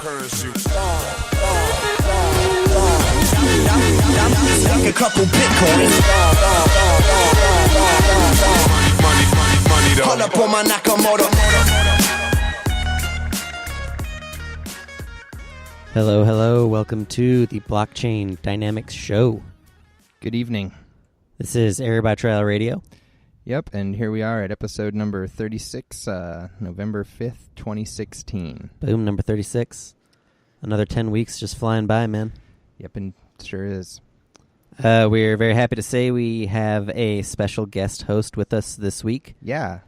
currency. Like a couple Bitcoins. Money, Hold up on my Nakamoto. Hello, hello. Welcome to the Blockchain Dynamics Show. Good evening. This is Error by Trial Radio. Yep, and here we are at episode number 36, November 5th, 2016. Boom, number 36. Another 10 weeks just flying by, man. Yep, and it sure is. We're very happy to say we have a special guest host with us this week. Yeah,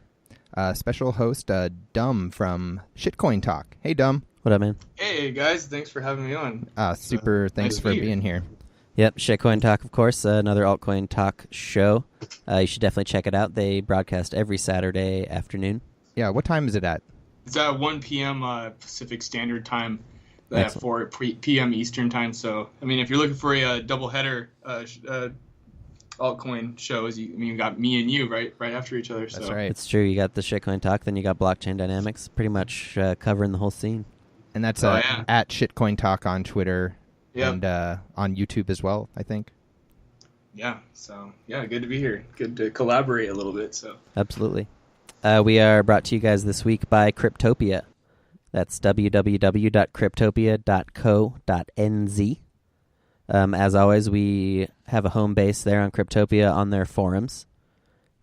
special host, Dumb from Shitcoin Talk. Hey, Dumb. What up, man? Hey, guys. Thanks for having me on. Super thanks nice for being here. Yep, Shitcoin Talk, of course, another altcoin talk show. You should definitely check it out. They broadcast every Saturday afternoon. Yeah, what time is it at? It's at 1 p.m. Pacific Standard Time, at Excellent. 4 p.m. Eastern Time. So, I mean, if you're looking for a doubleheader altcoin shows, you got me and you right after each other. So. That's right. It's true. You got the Shitcoin Talk, then you got Blockchain Dynamics, pretty much covering the whole scene. And that's yeah. at Shitcoin Talk on Twitter. Yep. And on YouTube as well, I think. Yeah. So, yeah, good to be here. Good to collaborate a little bit. So. Absolutely. We are brought to you guys this week by Cryptopia. That's www.cryptopia.co.nz. As always, we have a home base there on Cryptopia on their forums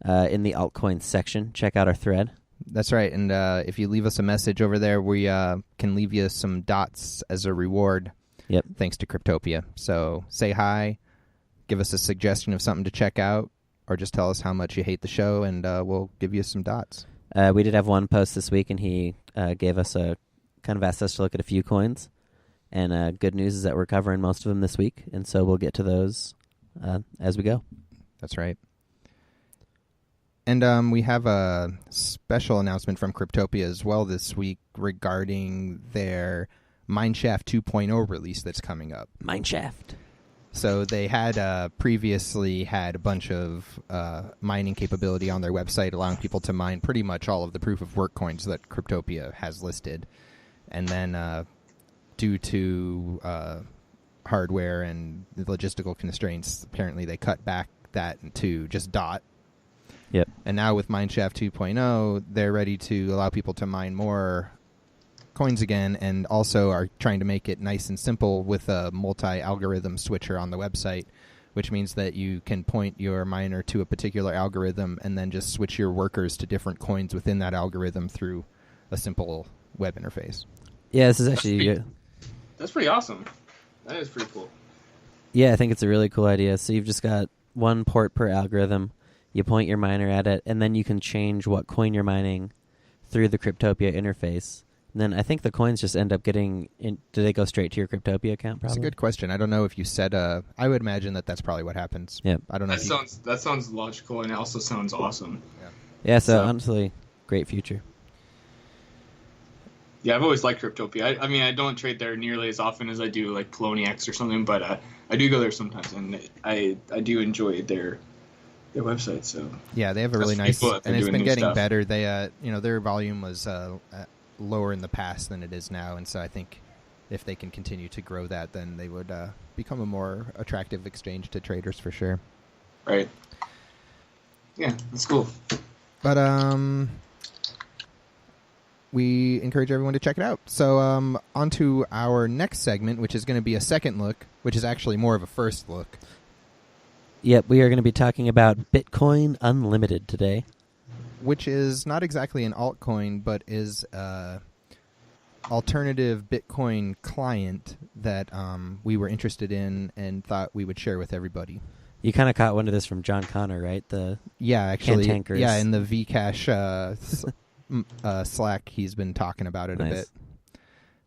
in the altcoins section. Check out our thread. That's right. And if you leave us a message over there, we can leave you some dots as a reward. Yep. Thanks to Cryptopia. So say hi, give us a suggestion of something to check out, or just tell us how much you hate the show, and we'll give you some dots. We did have one post this week, and he gave us asked us to look at a few coins. And good news is that we're covering most of them this week, and so we'll get to those as we go. That's right. And we have a special announcement from Cryptopia as well this week regarding their Mineshaft 2.0 release that's coming up. Mineshaft. So they had previously had a bunch of mining capability on their website, allowing people to mine pretty much all of the proof-of-work coins that Cryptopia has listed. And then due to hardware and logistical constraints, apparently they cut back that to just DOT. Yep. And now with Mineshaft 2.0, they're ready to allow people to mine more coins again, and also are trying to make it nice and simple with a multi-algorithm switcher on the website, which means that you can point your miner to a particular algorithm and then just switch your workers to different coins within that algorithm through a simple web interface. Yeah, this is actually... That's pretty awesome. That is pretty cool. Yeah, I think it's a really cool idea. So you've just got one port per algorithm. You point your miner at it, and then you can change what coin you're mining through the Cryptopia interface. And then I think the coins just end up getting... do they go straight to your Cryptopia account, probably? That's a good question. I don't know if you said... I would imagine that that's probably what happens. Yeah. I don't know. That sounds logical, and it also sounds awesome. Yeah, so honestly, great future. Yeah, I've always liked Cryptopia. I mean, I don't trade there nearly as often as I do like Poloniex or something, but I do go there sometimes, and I do enjoy their website. So yeah, they have a really nice, cool and it's been getting stuff. better. They their volume was lower in the past than it is now, and so I think if they can continue to grow that, then they would become a more attractive exchange to traders for sure. Right. Yeah, that's cool. But we encourage everyone to check it out. So on to our next segment, which is going to be a second look, which is actually more of a first look. Yep, we are going to be talking about Bitcoin Unlimited today. Which is not exactly an altcoin, but is a alternative Bitcoin client that we were interested in and thought we would share with everybody. You kind of caught one of this from John Connor, right? Actually, Cantankers. yeah, in the Zcash Slack, he's been talking about it a bit.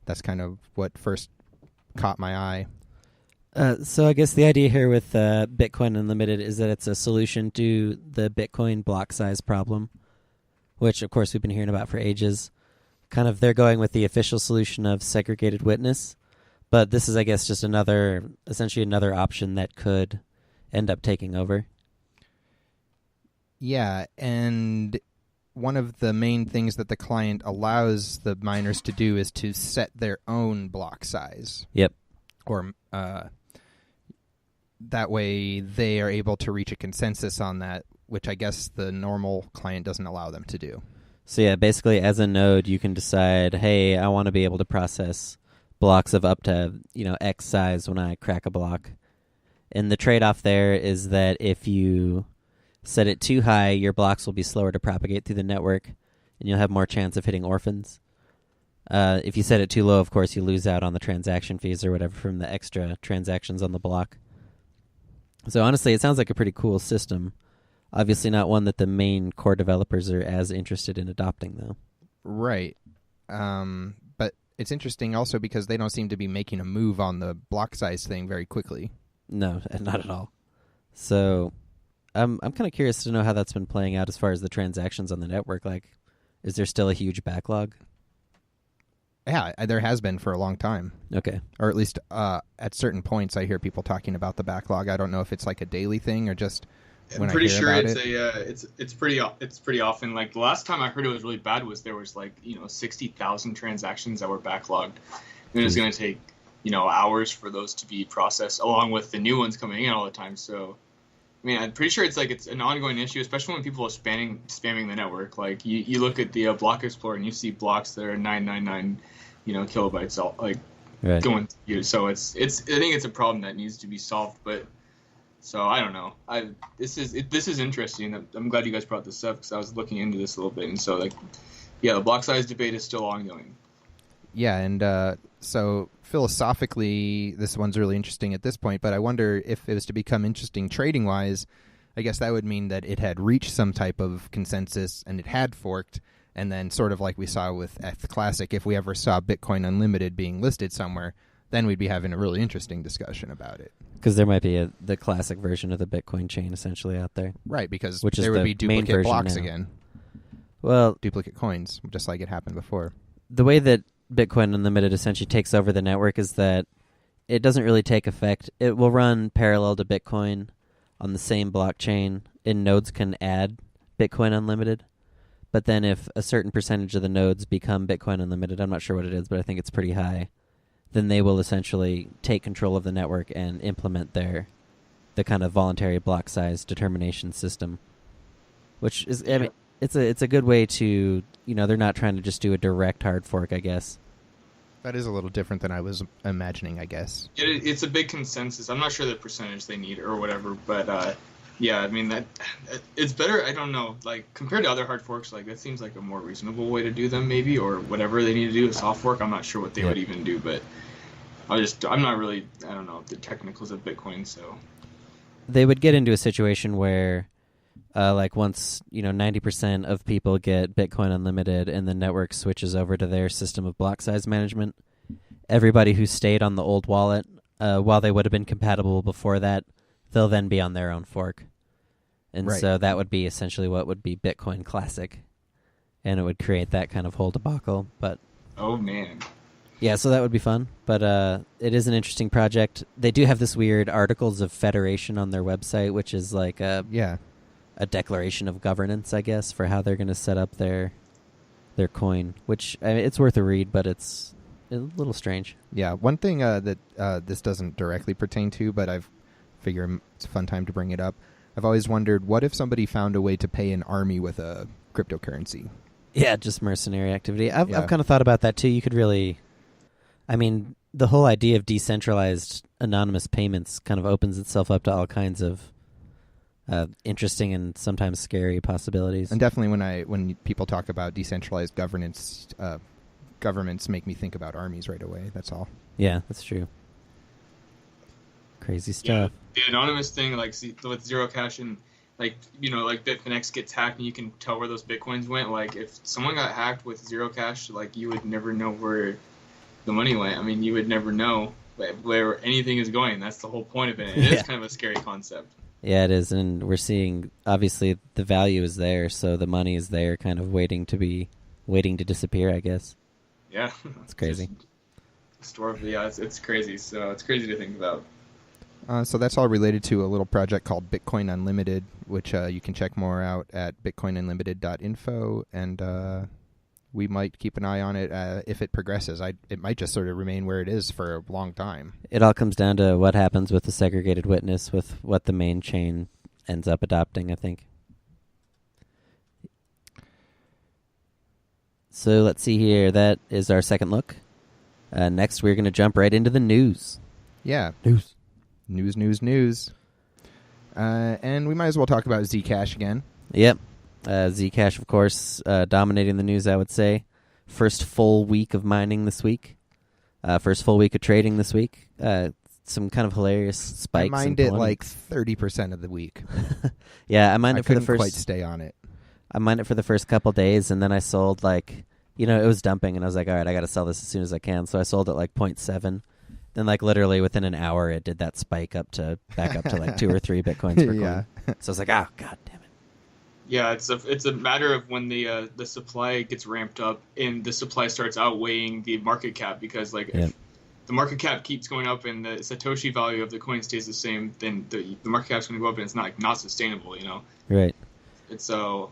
That's kind of what first caught my eye. So I guess the idea here with Bitcoin Unlimited is that it's a solution to the Bitcoin block size problem, which, of course, we've been hearing about for ages. Kind of they're going with the official solution of segregated witness, but this is, I guess, just essentially another option that could end up taking over. Yeah, and one of the main things that the client allows the miners to do is to set their own block size. Yep. Or that way they are able to reach a consensus on that, which I guess the normal client doesn't allow them to do. So yeah, basically as a node, you can decide, hey, I want to be able to process blocks of up to, X size when I crack a block. And the trade-off there is that if you set it too high, your blocks will be slower to propagate through the network, and you'll have more chance of hitting orphans. If you set it too low, of course, you lose out on the transaction fees or whatever from the extra transactions on the block. So honestly, it sounds like a pretty cool system. Obviously not one that the main core developers are as interested in adopting, though. Right. But it's interesting also because they don't seem to be making a move on the block size thing very quickly. No, not at all. So I'm kind of curious to know how that's been playing out as far as the transactions on the network. Like, is there still a huge backlog? Yeah, there has been for a long time. Okay. Or at least at certain points I hear people talking about the backlog. I don't know if it's like a daily thing or just when I'm pretty I hear sure about it's pretty often. Like the last time I heard it was really bad was there was 60,000 transactions that were backlogged, and it was going to take hours for those to be processed, along with the new ones coming in all the time. So, I mean, I'm pretty sure it's an ongoing issue, especially when people are spamming the network. Like you look at the Block Explorer and you see blocks that are 999, kilobytes all right. going through. So it's I think it's a problem that needs to be solved, but. So I don't know. This is interesting. I'm glad you guys brought this up because I was looking into this a little bit, and so the block size debate is still ongoing. Yeah, and so philosophically, this one's really interesting at this point. But I wonder if it was to become interesting trading wise. I guess that would mean that it had reached some type of consensus and it had forked, and then sort of like we saw with ZCash Classic, if we ever saw Bitcoin Unlimited being listed somewhere, then we'd be having a really interesting discussion about it. Because there might be the classic version of the Bitcoin chain essentially out there. Right, because which there is would the be duplicate main blocks version now. again. Well, Duplicate coins, just like it happened before. the way that Bitcoin Unlimited essentially takes over the network is that it doesn't really take effect. It will run parallel to Bitcoin on the same blockchain, and nodes can add Bitcoin Unlimited. But then if a certain percentage of the nodes become Bitcoin Unlimited, I'm not sure what it is, but I think it's pretty high, then they will essentially take control of the network and implement the kind of voluntary block size determination system, which is, I mean, it's a good way to, they're not trying to just do a direct hard fork, I guess. That is a little different than I was imagining, I guess. It's a big consensus. I'm not sure the percentage they need or whatever, but yeah, I mean that it's better. I don't know, like compared to other hard forks, like that seems like a more reasonable way to do them, maybe, or whatever they need to do a soft fork. I'm not sure what they would even do, but I'm not really, I don't know the technicals of Bitcoin, so. They would get into a situation where, once 90% of people get Bitcoin Unlimited and the network switches over to their system of block size management, everybody who stayed on the old wallet, while they would have been compatible before that, they'll then be on their own fork. And Right. so that would be essentially what would be Bitcoin Classic. And it would create that kind of whole debacle. But Oh man. yeah, so that would be fun. But it is an interesting project. They do have this weird Articles of Federation on their website, which is like a declaration of governance, I guess, for how they're going to set up their coin, which it's worth a read, but it's a little strange. Yeah, one thing that this doesn't directly pertain to, but I've figured it's a fun time to bring it up. I've always wondered, what if somebody found a way to pay an army with a cryptocurrency? Yeah, just mercenary activity. I've Yeah. kind of thought about that too. You could really, the whole idea of decentralized anonymous payments kind of opens itself up to all kinds of interesting and sometimes scary possibilities. And definitely when people talk about decentralized governance, governments make me think about armies right away. That's all. Yeah, that's true. Crazy stuff. Yeah, the anonymous thing, with zero cash and Bitfinex gets hacked and you can tell where those bitcoins went. Like if someone got hacked with zero cash, you would never know where the money went. I mean, you would never know where anything is going. That's the whole point of it. It is kind of a scary concept. Yeah, it is, and we're seeing obviously the value is there, so the money is there, kind of waiting to disappear, I guess. Yeah, it's crazy. It's crazy. So it's crazy to think about. So that's all related to a little project called Bitcoin Unlimited, which you can check more out at bitcoinunlimited.info, and we might keep an eye on it if it progresses. It might just sort of remain where it is for a long time. It all comes down to what happens with the segregated witness, with what the main chain ends up adopting, I think. So let's see here. That is our second look. Next, we're going to jump right into the news. Yeah. News. And we might as well talk about Zcash again. Yep. Zcash, of course, dominating the news, I would say. First full week of mining this week. First full week of trading this week. Some kind of hilarious spikes. I mined it like 30% of the week. Yeah, I mined it for the couldn't first... quite stay on it. I mined it for the first couple days, and then I sold it was dumping, and I was like, all right, I got to sell this as soon as I can. So I sold it like 0.7. Then like literally within an hour, it did that spike back up to like 2 or 3 Bitcoins per Yeah. coin. So I was like, oh, God damn it. Yeah, it's a matter of when the supply gets ramped up and the supply starts outweighing the market cap, because if the market cap keeps going up and the Satoshi value of the coin stays the same, then the market cap's going to go up and it's not sustainable, Right. It's so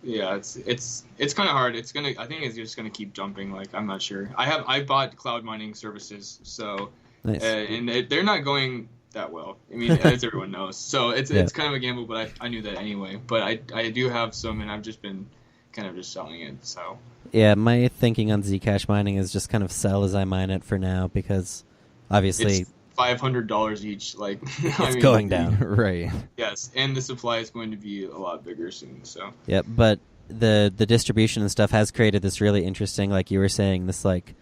yeah, it's kind of hard. I think it's just gonna keep jumping. Like, I'm not sure. I bought cloud mining services, so Nice. and they're not going that well. I mean, as everyone knows. So it's kind of a gamble, but I knew that anyway. But I do have some, and I've just been kind of just selling it. So yeah, my thinking on Zcash mining is just kind of sell as I mine it for now, because obviously it's $500 each. Like, it's going down. Right. Yes, and the supply is going to be a lot bigger soon. So yeah, but the distribution and stuff has created this really interesting, like you were saying, this like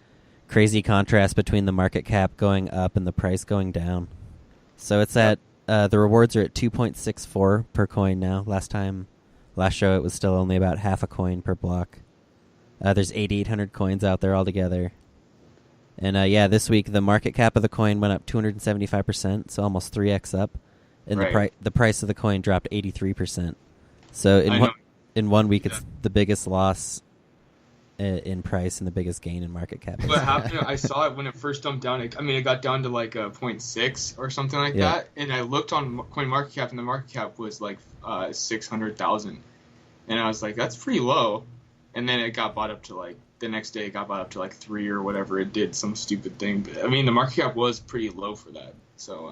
crazy contrast between the market cap going up and the price going down. So it's at the rewards are at 2.64 per coin now. Last show it was still only about half a coin per block. There's 8,800 coins out there altogether. And this week the market cap of the coin went up 275%, so almost 3x up. And the price of the coin dropped 83%. So in 1 week it's the biggest loss in price and the biggest gain in market cap. What happened? I saw it when it first dumped down. It got down to like a 0.6 or something like that. And I looked on CoinMarketCap, and the market cap was like 600,000. And I was like, that's pretty low. And then it got bought up to like the next day. It got bought up to like 3 or whatever. It did some stupid thing. But I mean, the market cap was pretty low for that. So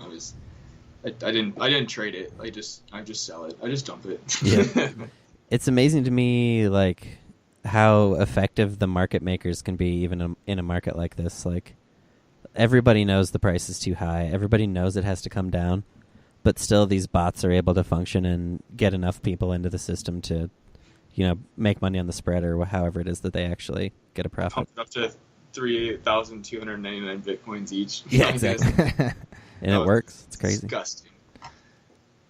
I didn't trade it. I just sell it. I just dump it. Yeah. It's amazing to me, like, how effective the market makers can be even in a market like this. Like, everybody knows the price is too high. Everybody knows it has to come down. But still, these bots are able to function and get enough people into the system to, make money on the spread, or however it is that they actually get a profit. Pumped up to 3,299 Bitcoins each. Yeah, exactly. And it works. It's crazy. Disgusting.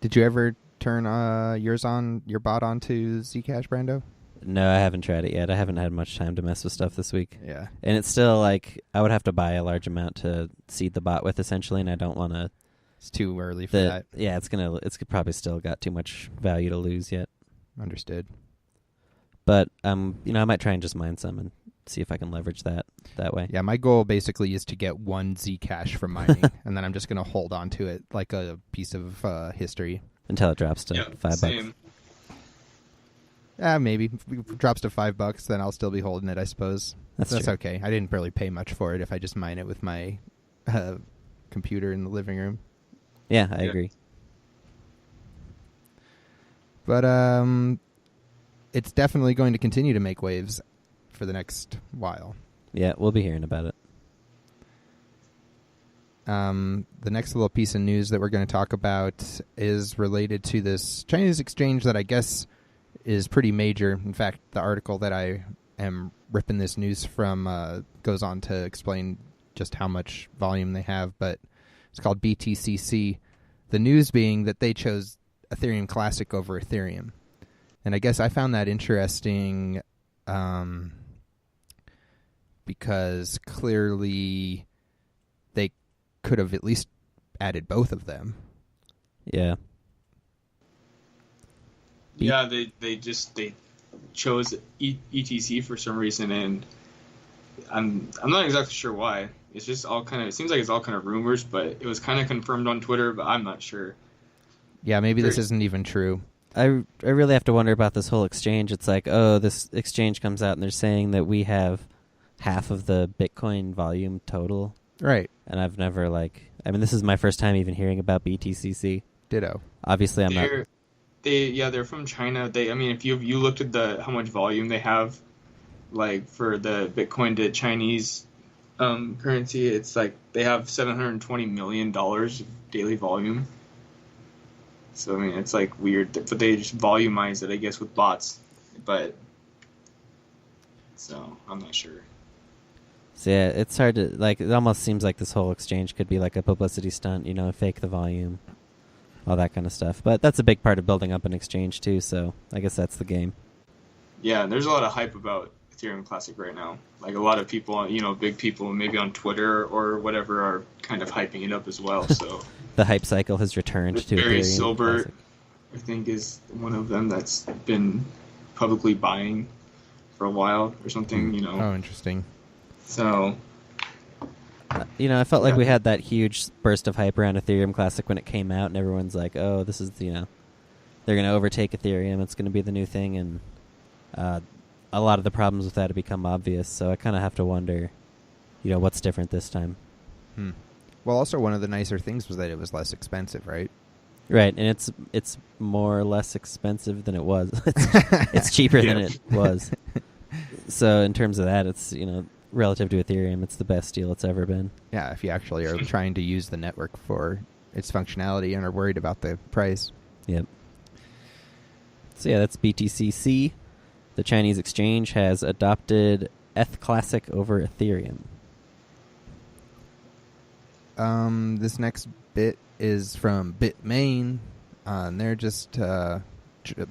Did you ever turn your bot onto Zcash, Brando? No, I haven't tried it yet. I haven't had much time to mess with stuff this week. Yeah. And it's still like I would have to buy a large amount to seed the bot with, essentially, and I don't want to. It's too early for that. Yeah, it's probably still got too much value to lose yet. Understood. But I might try and just mine some and see if I can leverage that way. Yeah, my goal basically is to get 1 Zcash from mining, and then I'm just going to hold on to it like a piece of history until it drops to $5. Maybe if it drops to $5, then I'll still be holding it, I suppose. That's true. Okay. I didn't really pay much for it if I just mine it with my computer in the living room. Yeah, I agree. But it's definitely going to continue to make waves for the next while. Yeah, we'll be hearing about it. The next little piece of news that we're going to talk about is related to this Chinese exchange that I guess is pretty major. In fact, the article that I am ripping this news from goes on to explain just how much volume they have, but it's called BTCC. The news being that they chose Ethereum Classic over Ethereum. And I guess I found that interesting because clearly they could have at least added both of them. Yeah. Yeah, they chose ETC for some reason, and I'm not exactly sure why. It's just all kind of. It seems like it's all kind of rumors, but it was kind of confirmed on Twitter, but I'm not sure. Yeah, maybe this isn't even true. I really have to wonder about this whole exchange. It's like, oh, this exchange comes out and they're saying that we have half of the Bitcoin volume total. Right. And I've never this is my first time even hearing about BTCC. Ditto. Obviously, I'm not. They're from China. If you looked at how much volume they have, like for the Bitcoin to Chinese currency, it's like they have $720 million of daily volume. So I mean, it's like weird, but they just volumize it, I guess, with bots. But so I'm not sure. So yeah, it's hard to it almost seems like this whole exchange could be like a publicity stunt, fake the volume, all that kind of stuff. But that's a big part of building up an exchange too, so I guess that's the game. Yeah, there's a lot of hype about Ethereum Classic right now. Like a lot of people, big people maybe on Twitter or whatever are kind of hyping it up as well. So the hype cycle has returned to Barry Ethereum Silver, Classic. I think, is one of them that's been publicly buying for a while or something, Oh, interesting. So, I felt like we had that huge burst of hype around Ethereum Classic when it came out, and everyone's like, oh, this is, they're going to overtake Ethereum. It's going to be the new thing, and a lot of the problems with that have become obvious. So I kind of have to wonder, what's different this time. Well, also one of the nicer things was that it was less expensive, right? Right, and it's more or less expensive than it was. It's cheaper than it was. So in terms of that, it's, relative to Ethereum, it's the best deal it's ever been. Yeah, if you actually are trying to use the network for its functionality and are worried about the price. Yep. So yeah, that's BTCC. The Chinese exchange has adopted ETH Classic over Ethereum. This next bit is from Bitmain. And they're just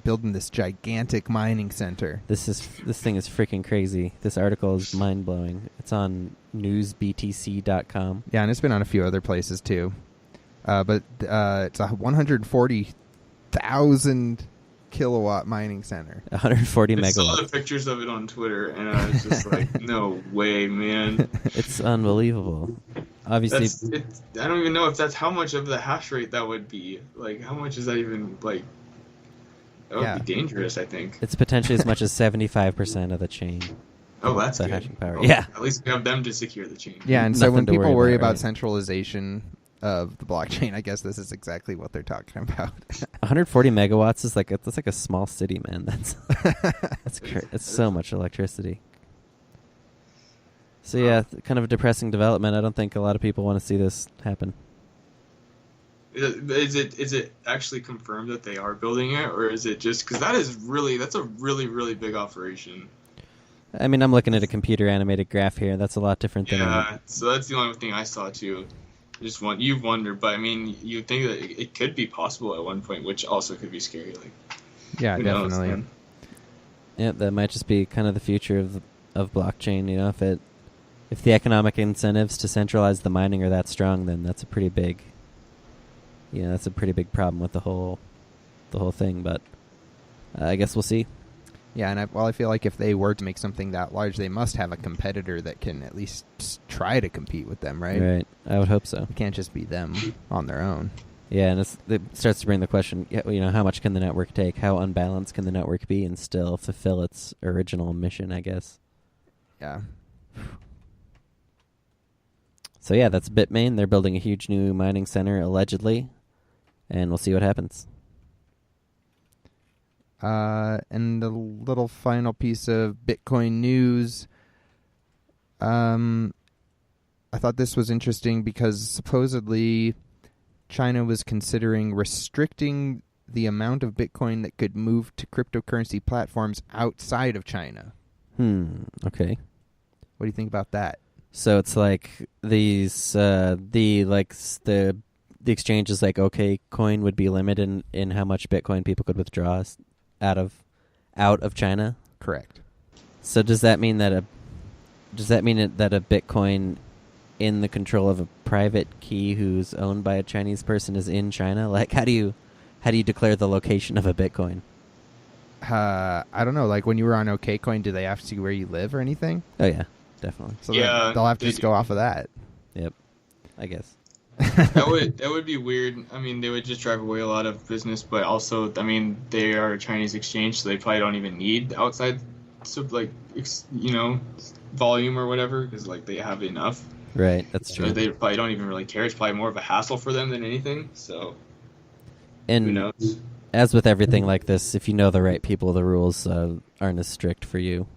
building this gigantic mining center. This thing is freaking crazy. This article is mind blowing. It's on newsbtc.com. Yeah, and it's been on a few other places too. But it's a 140,000 kilowatt mining center. 140 megawatts. I saw the pictures of it on Twitter, and I was just like, no way, man. It's unbelievable. Obviously, I don't even know if that's how much of the hash rate that would be. Like, how much is that even, like... That would be dangerous, I think. It's potentially as much as 75% of the chain. Oh, that's the good. hashing power. Oh, yeah. At least we have them to secure the chain. Yeah, and so Nothing when to people worry about right? centralization of the blockchain, I guess this is exactly what they're talking about. 140 megawatts is that's like a small city, man. It's so much electricity. So yeah, kind of a depressing development. I don't think a lot of people want to see this happen. Is it actually confirmed that they are building it, or is it just because that's a really big operation? I mean, I'm looking at a computer animated graph here. That's a lot different than so that's the only thing I saw too. You wonder, but I mean, you think that it could be possible at one point, which also could be scary. Like, yeah, definitely. Yeah, that might just be kind of the future of blockchain. If the economic incentives to centralize the mining are that strong, then that's a pretty big. That's a pretty big problem with the whole thing. But I guess we'll see. Yeah, and I feel like if they were to make something that large, they must have a competitor that can at least try to compete with them, right? Right. I would hope so. It can't just be them on their own. Yeah, and it starts to bring the question, how much can the network take? How unbalanced can the network be and still fulfill its original mission, I guess? Yeah. So yeah, that's Bitmain. They're building a huge new mining center, allegedly, and we'll see what happens. And a little final piece of Bitcoin news. I thought this was interesting because supposedly China was considering restricting the amount of Bitcoin that could move to cryptocurrency platforms outside of China. Okay. What do you think about that? So it's like these the exchange is like, okay, coin would be limited in how much Bitcoin people could withdraw out of China. Correct. So does that mean that a Bitcoin in the control of a private key who's owned by a Chinese person is in China? Like, how do you declare the location of a Bitcoin? I don't know. Like when you were on OKCoin, did they ask you where you live or anything? Oh yeah, definitely. So they'll have to just go off of that. I guess. That would be weird. I mean, they would just drive away a lot of business, but also, I mean, they are a Chinese exchange, so they probably don't even need outside, volume or whatever, because like they have enough. Right, that's true. So they probably don't even really care. It's probably more of a hassle for them than anything. So, and who knows? As with everything like this, if you know the right people, the rules aren't as strict for you.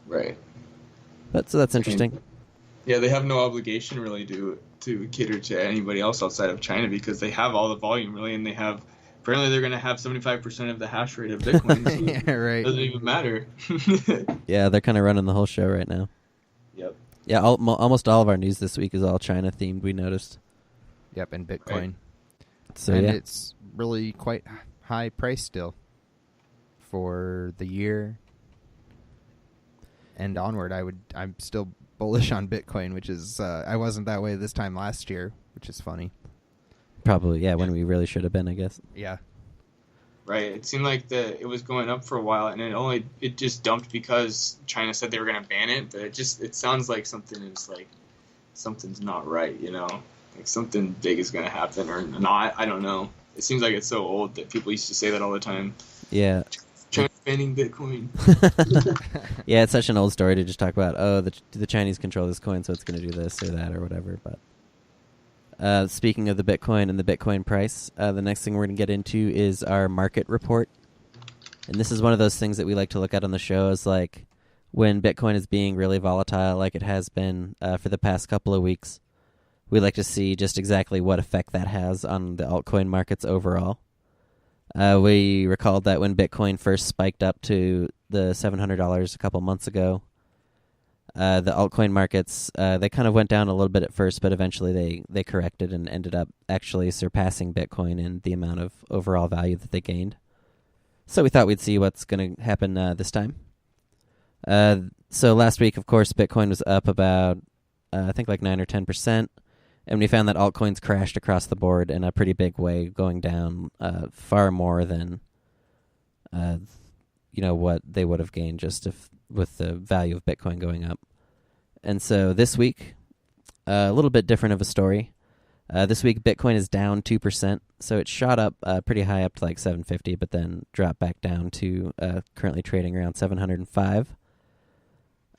Right. But so that's interesting. Yeah, they have no obligation really to cater to anybody else outside of China because they have all the volume really, and apparently they're going to have 75% of the hash rate of Bitcoin. So yeah, right. It doesn't even matter. Yeah, they're kind of running the whole show right now. Yep. Yeah, almost all of our news this week is all China themed. We noticed. Yep, and Bitcoin. Right. So and yeah, it's really quite high price still for the year and onward. I'm still bullish on Bitcoin, which is I wasn't that way this time last year, which is funny. probably when we really should have been, I guess. Yeah. Right. It seemed like it was going up for a while, and it just dumped because China said they were going to ban it. But it sounds like something's not right, like something big is going to happen or not. I don't know. It seems like it's so old that people used to say that all the time. Yeah. China's banning Bitcoin. Yeah, it's such an old story to just talk about. Oh, the Chinese control this coin, so it's going to do this or that or whatever. But speaking of the Bitcoin and the Bitcoin price, the next thing we're going to get into is our market report. And this is one of those things that we like to look at on the show is like when Bitcoin is being really volatile like it has been for the past couple of weeks. We like to see just exactly what effect that has on the altcoin markets overall. We recalled that when Bitcoin first spiked up to the $700 a couple months ago, the altcoin markets, they kind of went down a little bit at first, but eventually they corrected and ended up actually surpassing Bitcoin in the amount of overall value that they gained. So we thought we'd see what's going to happen this time. So last week, of course, Bitcoin was up about, I think like 9 or 10%. And we found that altcoins crashed across the board in a pretty big way, going down far more than, what they would have gained just with the value of Bitcoin going up. And so this week, a little bit different of a story. This week, Bitcoin is down 2%. So it shot up pretty high up to like 750, but then dropped back down to currently trading around 705.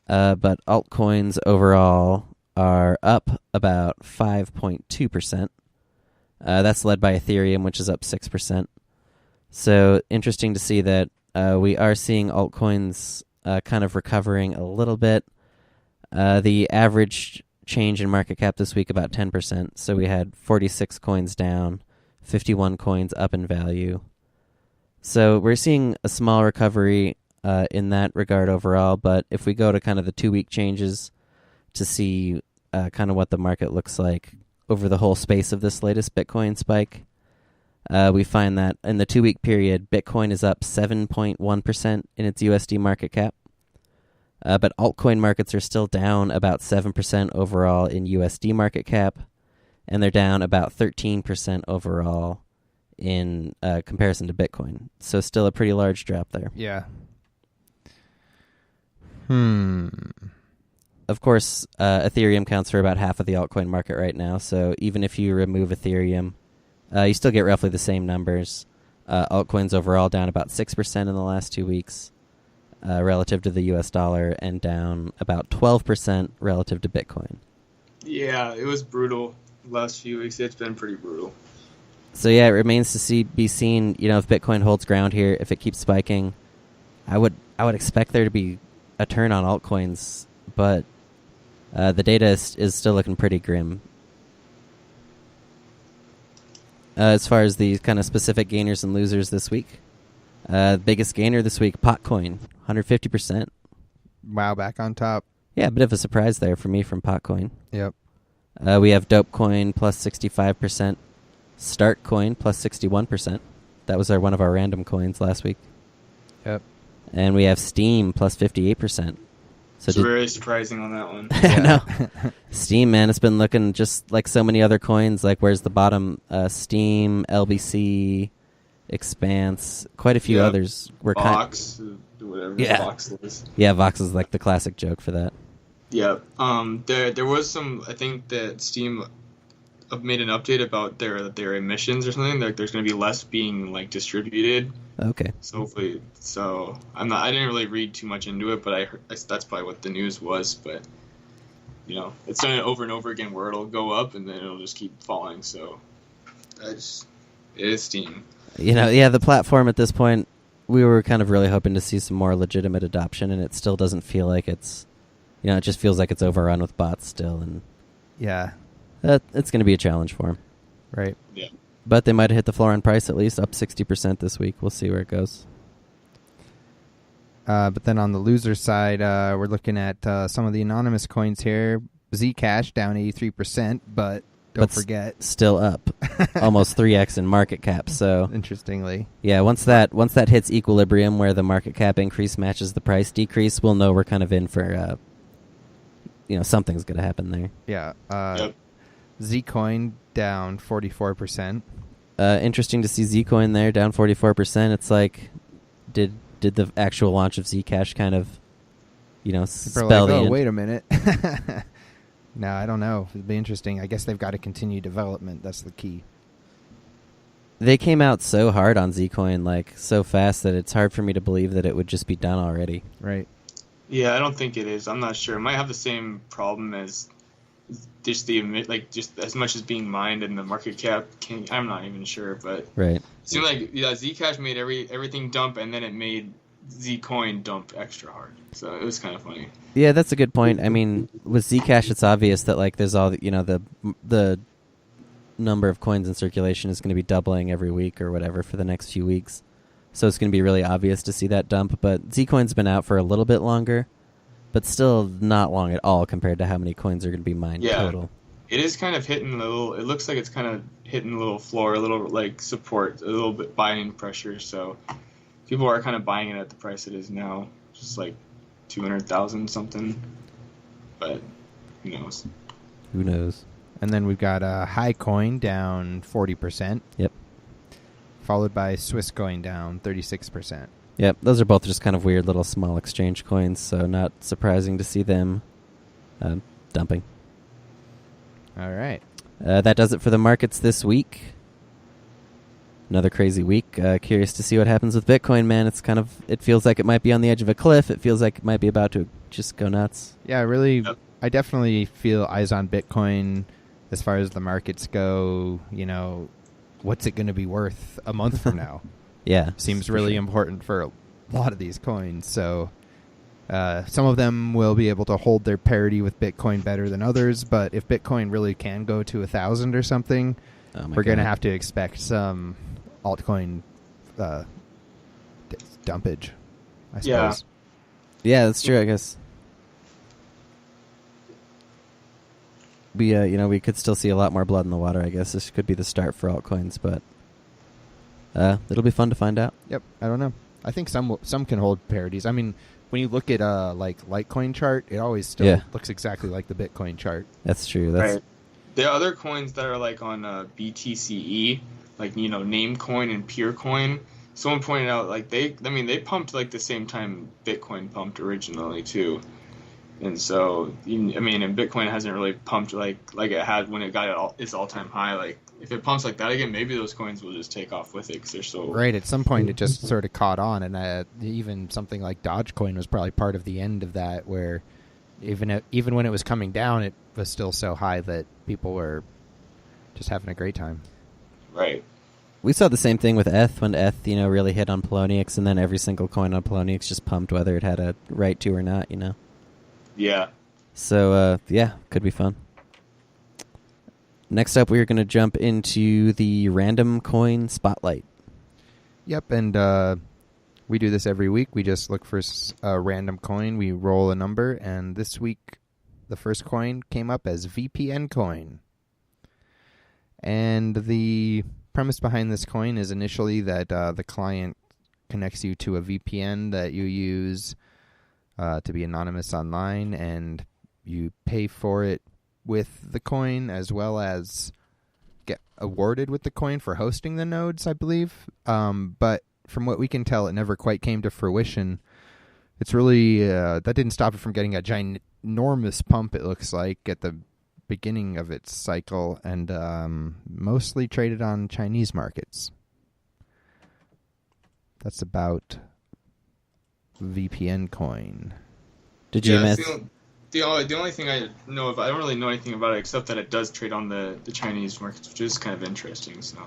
But altcoins overall are up about 5.2%. That's led by Ethereum, which is up 6%. So interesting to see that we are seeing altcoins kind of recovering a little bit. The average change in market cap this week about 10%. So we had 46 coins down, 51 coins up in value. So we're seeing a small recovery in that regard overall. But if we go to kind of the 2-week changes to see kind of what the market looks like over the whole space of this latest Bitcoin spike, we find that in the 2-week period, Bitcoin is up 7.1% in its USD market cap. But altcoin markets are still down about 7% overall in USD market cap, and they're down about 13% overall in comparison to Bitcoin. So still a pretty large drop there. Yeah. Of course, Ethereum counts for about half of the altcoin market right now, so even if you remove Ethereum, you still get roughly the same numbers. Altcoins overall down about 6% in the last 2 weeks relative to the US dollar, and down about 12% relative to Bitcoin. Yeah, it was brutal the last few weeks. It's been pretty brutal. So yeah, it remains to be seen, if Bitcoin holds ground here, if it keeps spiking. I would expect there to be a turn on altcoins, but the data is still looking pretty grim. As far as the kind of specific gainers and losers this week, biggest gainer this week, Potcoin, 150%. Wow, back on top. Yeah, a bit of a surprise there for me from Potcoin. Yep. We have Dopecoin plus 65%, StarkCoin plus 61%. That was one of our random coins last week. Yep. And we have Steem plus 58%. It's very surprising on that one. I know. Steem, man, it's been looking just like so many other coins. Like, where's the bottom? Steem, LBC, Expanse, quite a few others. Were Vox, whatever. Yeah. Vox is. Yeah, Vox is like the classic joke for that. Yeah. There was some. I think that Steem made an update about their emissions or something. Like there's going to be less being like distributed. Okay. So hopefully, I didn't really read too much into it, but I heard that's probably what the news was. But it's done it over and over again where it'll go up and then it'll just keep falling. So it is Steam. The platform at this point, we were kind of really hoping to see some more legitimate adoption, and it still doesn't feel like it's, it just feels like it's overrun with bots still, and Yeah. It's going to be a challenge for them. Right. Yeah. But they might have hit the floor on price at least, up 60% this week. We'll see where it goes. But then on the loser side, we're looking at some of the anonymous coins here. Zcash down 83%, but don't forget, still up, almost 3x in market cap. So interestingly, yeah, once that hits equilibrium, where the market cap increase matches the price decrease, we'll know we're kind of in for something's going to happen there. Yeah. Yep. Zcoin down 44%. Interesting to see Zcoin there down 44%. It's like, did the actual launch of Zcash kind of, spell the end? Wait a minute. No, I don't know. It'd be interesting. I guess they've got to continue development. That's the key. They came out so hard on Zcoin, like so fast that it's hard for me to believe that it would just be done already. Right. Yeah, I don't think it is. I'm not sure. It might have the same problem as just just as much as being mined and the market cap. I'm not even sure, but right. It seemed like Zcash made everything dump, and then it made Zcoin dump extra hard. So it was kind of funny. Yeah, that's a good point. I mean, with Zcash, it's obvious that like there's all the number of coins in circulation is going to be doubling every week or whatever for the next few weeks. So it's going to be really obvious to see that dump. But Zcoin's been out for a little bit longer, but still not long at all compared to how many coins are going to be mined total. It is kind of hitting a little. It looks like it's kind of hitting a little floor, a little like support, a little bit buying pressure. So people are kind of buying it at the price it is now, just like 200,000 something. But who knows? Who knows? And then we've got High Coin down 40%. Yep. Followed by SWIS Coin down 36%. Yep, those are both just kind of weird little small exchange coins, so not surprising to see them dumping. All right. That does it for the markets this week. Another crazy week. Curious to see what happens with Bitcoin, man. It feels like it might be on the edge of a cliff. It feels like it might be about to just go nuts. Yeah, I definitely feel eyes on Bitcoin as far as the markets go. What's it going to be worth a month from now? Yeah. Seems really important for a lot of these coins. So some of them will be able to hold their parity with Bitcoin better than others. But if Bitcoin really can go to 1,000 or something, we're going to have to expect some altcoin dumpage, I suppose. Yeah, that's true, I guess. We could still see a lot more blood in the water, I guess. This could be the start for altcoins, but it'll be fun to find out. Yep, I don't know. I think some can hold parities. I mean, when you look at like Litecoin chart, it always still looks exactly like the Bitcoin chart. That's true. Right. There are other coins that are like on BTCE, like Namecoin and PureCoin. Someone pointed out like they pumped like the same time Bitcoin pumped originally too. And so, and Bitcoin hasn't really pumped like it had when it got its all-time high. Like, if it pumps like that again, maybe those coins will just take off with it because they're so... Right, at some point it just sort of caught on, and even something like Dogecoin was probably part of the end of that, where even when it was coming down, it was still so high that people were just having a great time. Right. We saw the same thing with ETH when ETH, really hit on Poloniex, and then every single coin on Poloniex just pumped whether it had a right to or not, Yeah. So, could be fun. Next up, we're going to jump into the RandomCoin Spotlight. Yep, and we do this every week. We just look for a random coin. We roll a number, and this week the first coin came up as VPNcoin. And the premise behind this coin is initially that the client connects you to a VPN that you use to be anonymous online, and you pay for it with the coin as well as get awarded with the coin for hosting the nodes, I believe. But from what we can tell, it never quite came to fruition. It's really that didn't stop it from getting a ginormous pump, it looks like, at the beginning of its cycle and mostly traded on Chinese markets. That's about VPNcoin. Did you miss? The only thing I know of, I don't really know anything about it except that it does trade on the Chinese markets, which is kind of interesting. So.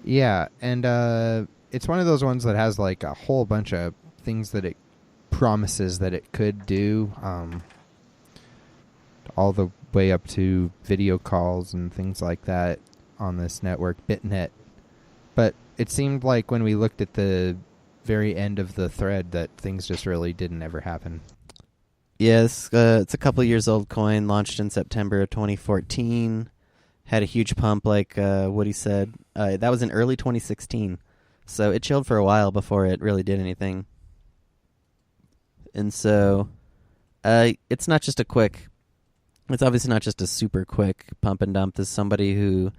Yeah, and it's one of those ones that has like a whole bunch of things that it promises that it could do, all the way up to video calls and things like that on this network, BitNet. But it seemed like when we looked at the very end of the thread that things just really didn't ever happen. Yes, it's a couple years old coin, launched in September of 2014. Had a huge pump, like Woody said. That was in early 2016. So it chilled for a while before it really did anything. And so it's not just it's obviously not just a super quick pump and dump. There's somebody who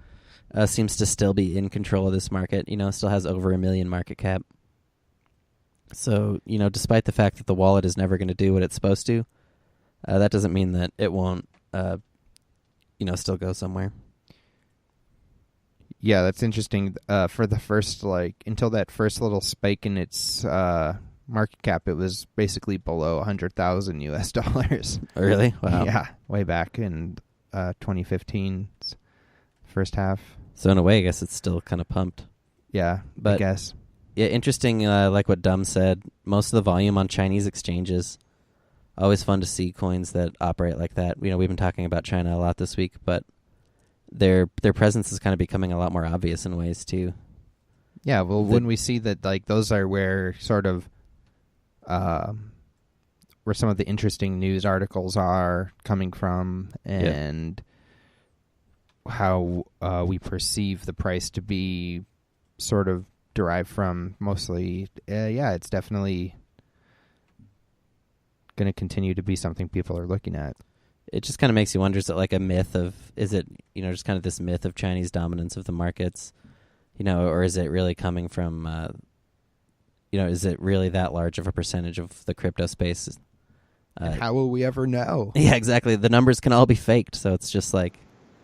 seems to still be in control of this market, still has over 1 million market cap. So, despite the fact that the wallet is never going to do what it's supposed to, that doesn't mean that it won't, still go somewhere. Yeah, that's interesting. For the first, until that first little spike in its market cap, it was basically below 100,000 US dollars. Really? Wow. Yeah, way back in 2015's first half. So in a way, I guess it's still kind of pumped. Yeah, but I guess. Yeah, interesting, like what Dumb said, most of the volume on Chinese exchanges. Always fun to see coins that operate like that. We've been talking about China a lot this week, but their presence is kind of becoming a lot more obvious in ways too. Yeah, well, when we see that, those are where sort of where some of the interesting news articles are coming from, and how we perceive the price to be sort of derived from mostly, it's definitely going to continue to be something people are looking at. It just kind of makes you wonder, is it like a myth of, is it, just kind of this myth of Chinese dominance of the markets, or is it really coming from, is it really that large of a percentage of the crypto space? And how will we ever know? Yeah, exactly. The numbers can all be faked, so it's just like...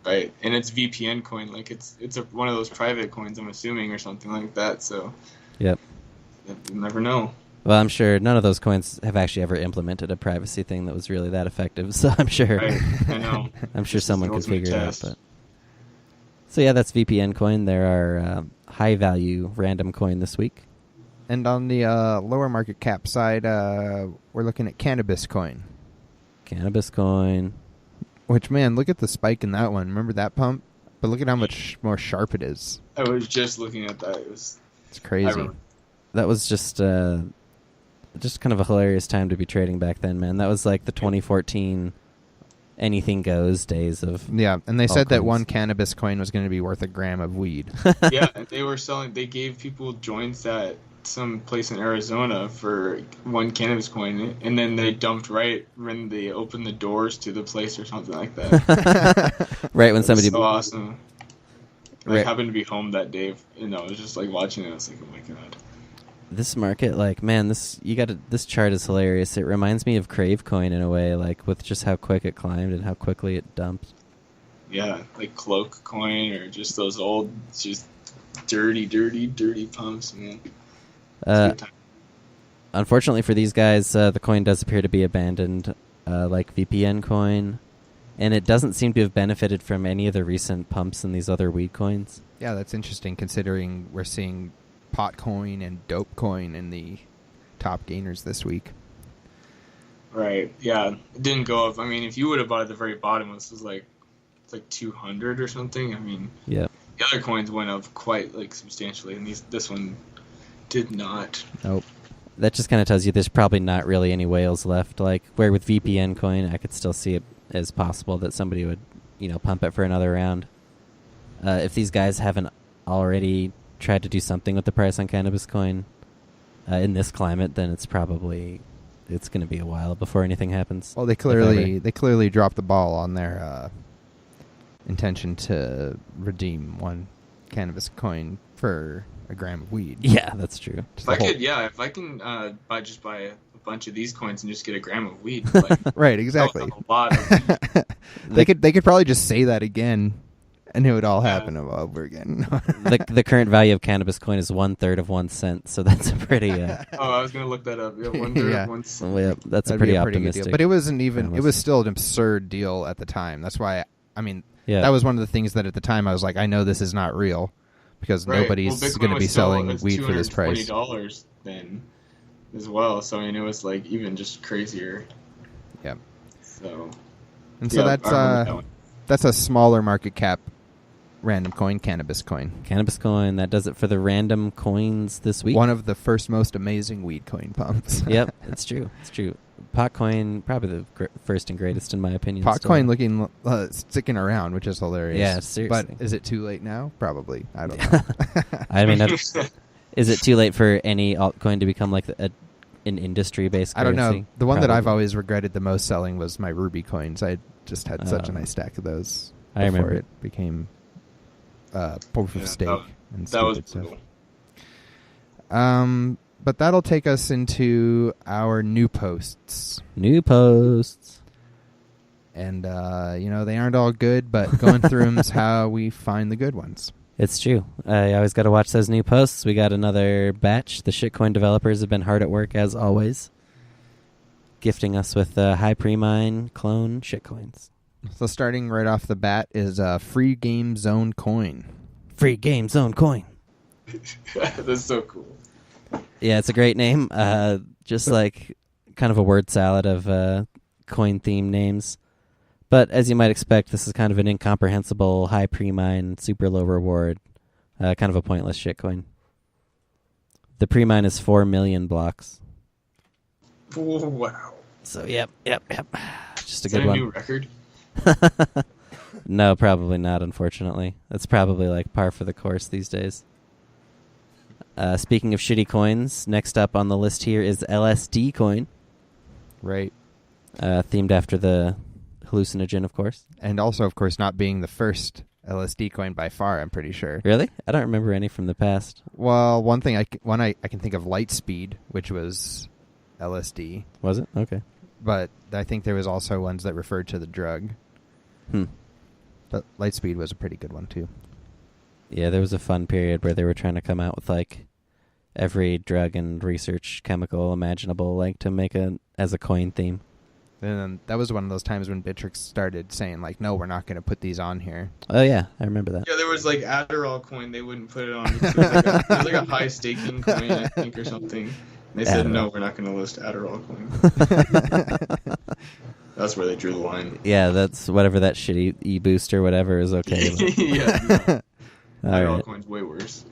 Right, and it's VPNcoin, it's one of those private coins, I'm assuming, or something like that, so... Yep. You never know. Well, I'm sure none of those coins have actually ever implemented a privacy thing that was really that effective, so I'm sure... Right, I know. I'm sure someone could figure test. it out, but... So yeah, that's VPNcoin. There are high-value RandomCoin this week. And on the lower market cap side, we're looking at CannabisCoin. CannabisCoin... Which, man, look at the spike in that one. Remember that pump? But look at how much more sharp it is. I was just looking at that. It's crazy. That was just kind of a hilarious time to be trading back then, man. That was like the 2014 anything goes days of... Yeah, and they said coins. that one cannabis coin was going to be worth a gram of weed. Yeah, they gave people joints at some place in Arizona for one cannabis coin, and then they dumped right when they opened the doors to the place or something like that. Right when somebody... So awesome. I Right. happened to be home that day, I was just watching it. I was like, oh my god. This market, this chart is hilarious. It reminds me of Cravecoin in a way, with just how quick it climbed and how quickly it dumped. Yeah, like Cloak Coin or just those old, just dirty pumps, man. Unfortunately for these guys, the coin does appear to be abandoned, like VPNcoin, and it doesn't seem to have benefited from any of the recent pumps in these other weed coins. Yeah, that's interesting considering we're seeing Potcoin and Dopecoin in the top gainers this week. Right, yeah. It didn't go up. If you would have bought at the very bottom, this was it's 200 or something. Yeah. The other coins went up quite substantially, and this one did not. Nope. That just kind of tells you there's probably not really any whales left. Where with VPNcoin, I could still see it as possible that somebody would, pump it for another round. If these guys haven't already tried to do something with the price on CannabisCoin in this climate, then it's going to be a while before anything happens. Well, they clearly dropped the ball on their intention to redeem one CannabisCoin for a gram of weed. Yeah, that's true. If I can buy a bunch of these coins and just get a gram of weed. Like, Right, exactly. a lot of weed. They could probably just say that again, and it would all happen all over again. The current value of CannabisCoin is 1/3 of 1 cent, so that's a pretty. Oh, I was gonna look that up. Yeah, 1/3 Yeah. of 1 cent. Well, yeah, that's That'd a pretty be optimistic. good deal. But it wasn't even. It analysis. was still an absurd deal at the time. That's why. I mean, Yeah. that was one of the things that at the time I was like, I know this is not real, because Right. nobody's Well, Bitcoin going to be was still selling weed for this price. $220 then, as well. So I mean, it was like even just crazier. Yeah. So. And so yeah, I remember that one. that's a smaller market cap random coin, CannabisCoin. CannabisCoin, that does it for the random coins this week. One of the first most amazing weed coin pumps. Yep, it's true. It's true. Potcoin, probably the first and greatest in my opinion. Potcoin looking sticking around, which is hilarious. Yeah, seriously. But is it too late now? Probably. I don't know. I mean, is it too late for any altcoin to become like an industry-based I don't currency? know. The one that I've Probably. always regretted the most selling was my Ruby coins. I just had such a Oh. nice stack of those. I before remember. it became proof of Yeah, stake and That was stupid stuff. brutal. But that'll take us into our new posts. New posts. And, they aren't all good, but going through them is how we find the good ones. It's true. I always got to watch those new posts. We got another batch. The shitcoin developers have been hard at work, as always, gifting us with high pre-mine clone shitcoins. So starting right off the bat is Free Game Zone Coin. Free Game Zone Coin. That's so cool. Yeah, it's a great name. Just like kind of a word salad of coin theme names. But as you might expect, this is kind of an incomprehensible, high pre-mine, super low reward, kind of a pointless shitcoin. The pre-mine is 4 million blocks. Oh, wow. So, yep. Just a Is that good a one. new record? No, probably not, unfortunately. That's probably like par for the course these days. Speaking of shitty coins, next up on the list here is LSD Coin, Right. themed after the hallucinogen, of course. And also, of course, not being the first LSD coin by far, I'm pretty sure. Really? I don't remember any from the past. Well, one thing I can think of Lightspeed, which was LSD. Was it? Okay. But I think there was also ones that referred to the drug. But Lightspeed was a pretty good one, too. Yeah, there was a fun period where they were trying to come out with like every drug and research chemical imaginable, like to make as a coin theme. And that was one of those times when Bittrex started saying, like, no, we're not going to put these on here. Oh yeah, I remember that. Yeah, there was like Adderall coin. They wouldn't put it on. It was like a high staking coin, I think, or something. And they said, Adderall. no, we're not going to list Adderall coin. That's where they drew the line. Yeah, that's whatever that shitty e-boost or whatever is okay. Yeah, All Adderall right. coin's way worse.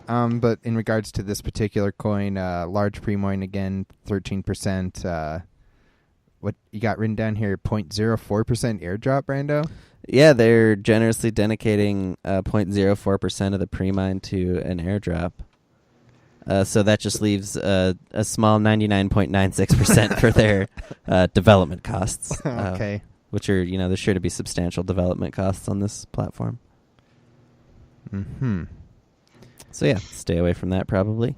But in regards to this particular coin, large pre-moin again, 13%. What you got written down here, 0.04% airdrop, Brando? Yeah, they're generously dedicating 0.04% of the pre-mine to an airdrop. So that just leaves a small 99.96% for their development costs. Okay. Which are, there's sure to be substantial development costs on this platform. Mm-hmm. So yeah, stay away from that probably.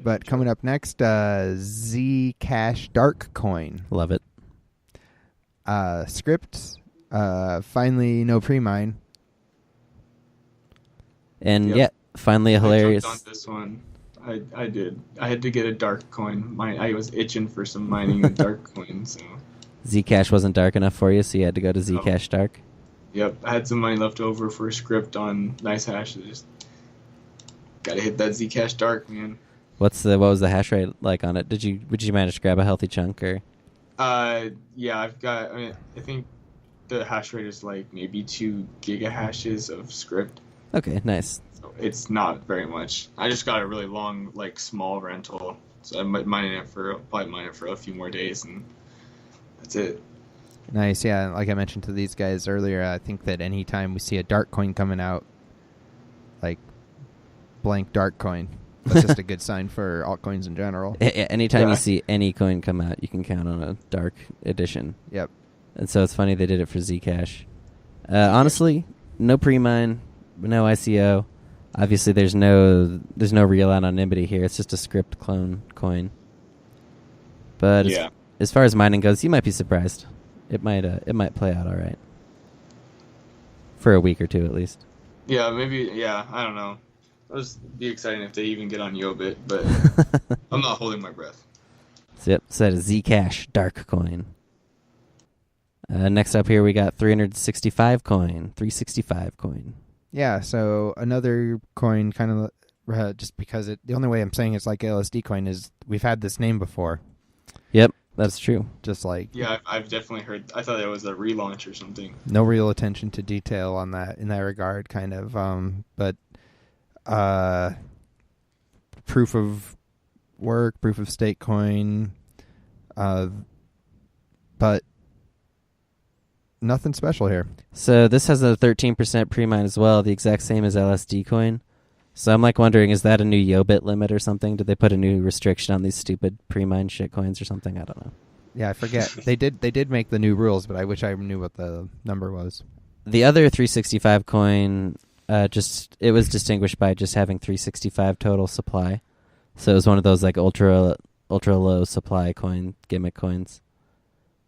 But coming up next, ZcashDarkCoin. Love it. Script, finally no pre-mine. And Yep. yeah, finally a hilarious... I jumped on this one. I did. I had to get a dark coin. I was itching for some mining with dark coin, so... Zcash wasn't dark enough for you, so you had to go to No. Zcash Dark. Yep, I had some money left over for a script on Nice Hash. Just gotta hit that Zcash Dark, man. What was the hash rate like on it? Would you manage to grab a healthy chunk or? Yeah, I think the hash rate is like maybe 2 gigahashes of script. Okay, nice. So it's not very much. I just got a really long, like, small rental. So I might mine it for a few more days, and that's it. Nice, yeah. Like I mentioned to these guys earlier, I think that anytime we see a dark coin coming out, like blank dark coin, that's just a good sign for altcoins in general. Anytime Yeah. you see any coin come out, you can count on a dark edition. Yep. And so it's funny they did it for Zcash. Honestly, no pre-mine, no ICO. Obviously, there's no real anonymity here. It's just a script clone coin. But as far as mining goes, you might be surprised. It might play out all right for a week or two at least. Yeah, maybe. Yeah, I don't know. It'll be exciting if they even get on Yobit, but I'm not holding my breath. So that is ZcashDarkCoin. Next up here, we got 365 coin. Yeah, so another coin kind of just because the only way I'm saying it's like LSD Coin is we've had this name before. Yep, that's true. Just like... Yeah, I've definitely heard... I thought it was a relaunch or something. No real attention to detail on that in that regard, kind of. But proof of work, proof of stake coin, but nothing special here. So this has a 13% pre-mine as well, the exact same as LSD Coin. So I'm like wondering, is that a new Yobit limit or something? Did they put a new restriction on these stupid pre-mine shit coins or something? I don't know. Yeah, I forget. They did make the new rules, but I wish I knew what the number was. The other 365 coin, it was distinguished by just having 365 total supply. So it was one of those like ultra low supply gimmick coins.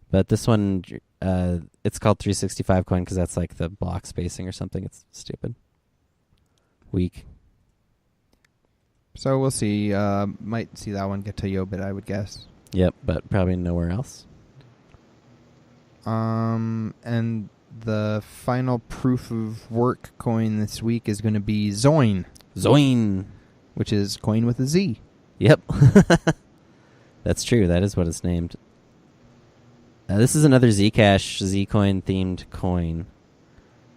But this one, it's called 365 coin because that's like the block spacing or something. It's stupid. Weak. So we'll see. Might see that one get to Yobit, I would guess. Yep, but probably nowhere else. And the final proof of work coin this week is going to be Zoin. Zoin. Which is coin with a Z. Yep. That's true. That is what it's named. This is another Zcash Zcoin themed coin.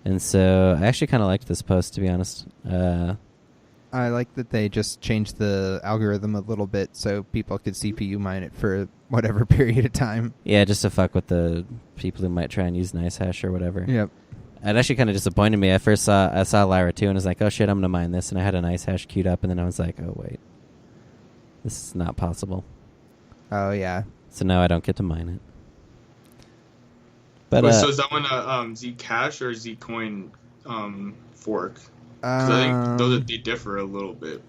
And so I actually kind of liked this post, to be honest. I like that they just changed the algorithm a little bit so people could CPU mine it for whatever period of time. Yeah, just to fuck with the people who might try and use NiceHash or whatever. Yep. It actually kind of disappointed me. I saw Lyra 2 and I was like, oh shit, I'm going to mine this. And I had a NiceHash queued up and then I was like, oh wait. This is not possible. Oh, yeah. So now I don't get to mine it. But so is that one a Zcash or Zcoin fork? Because I think they differ a little bit.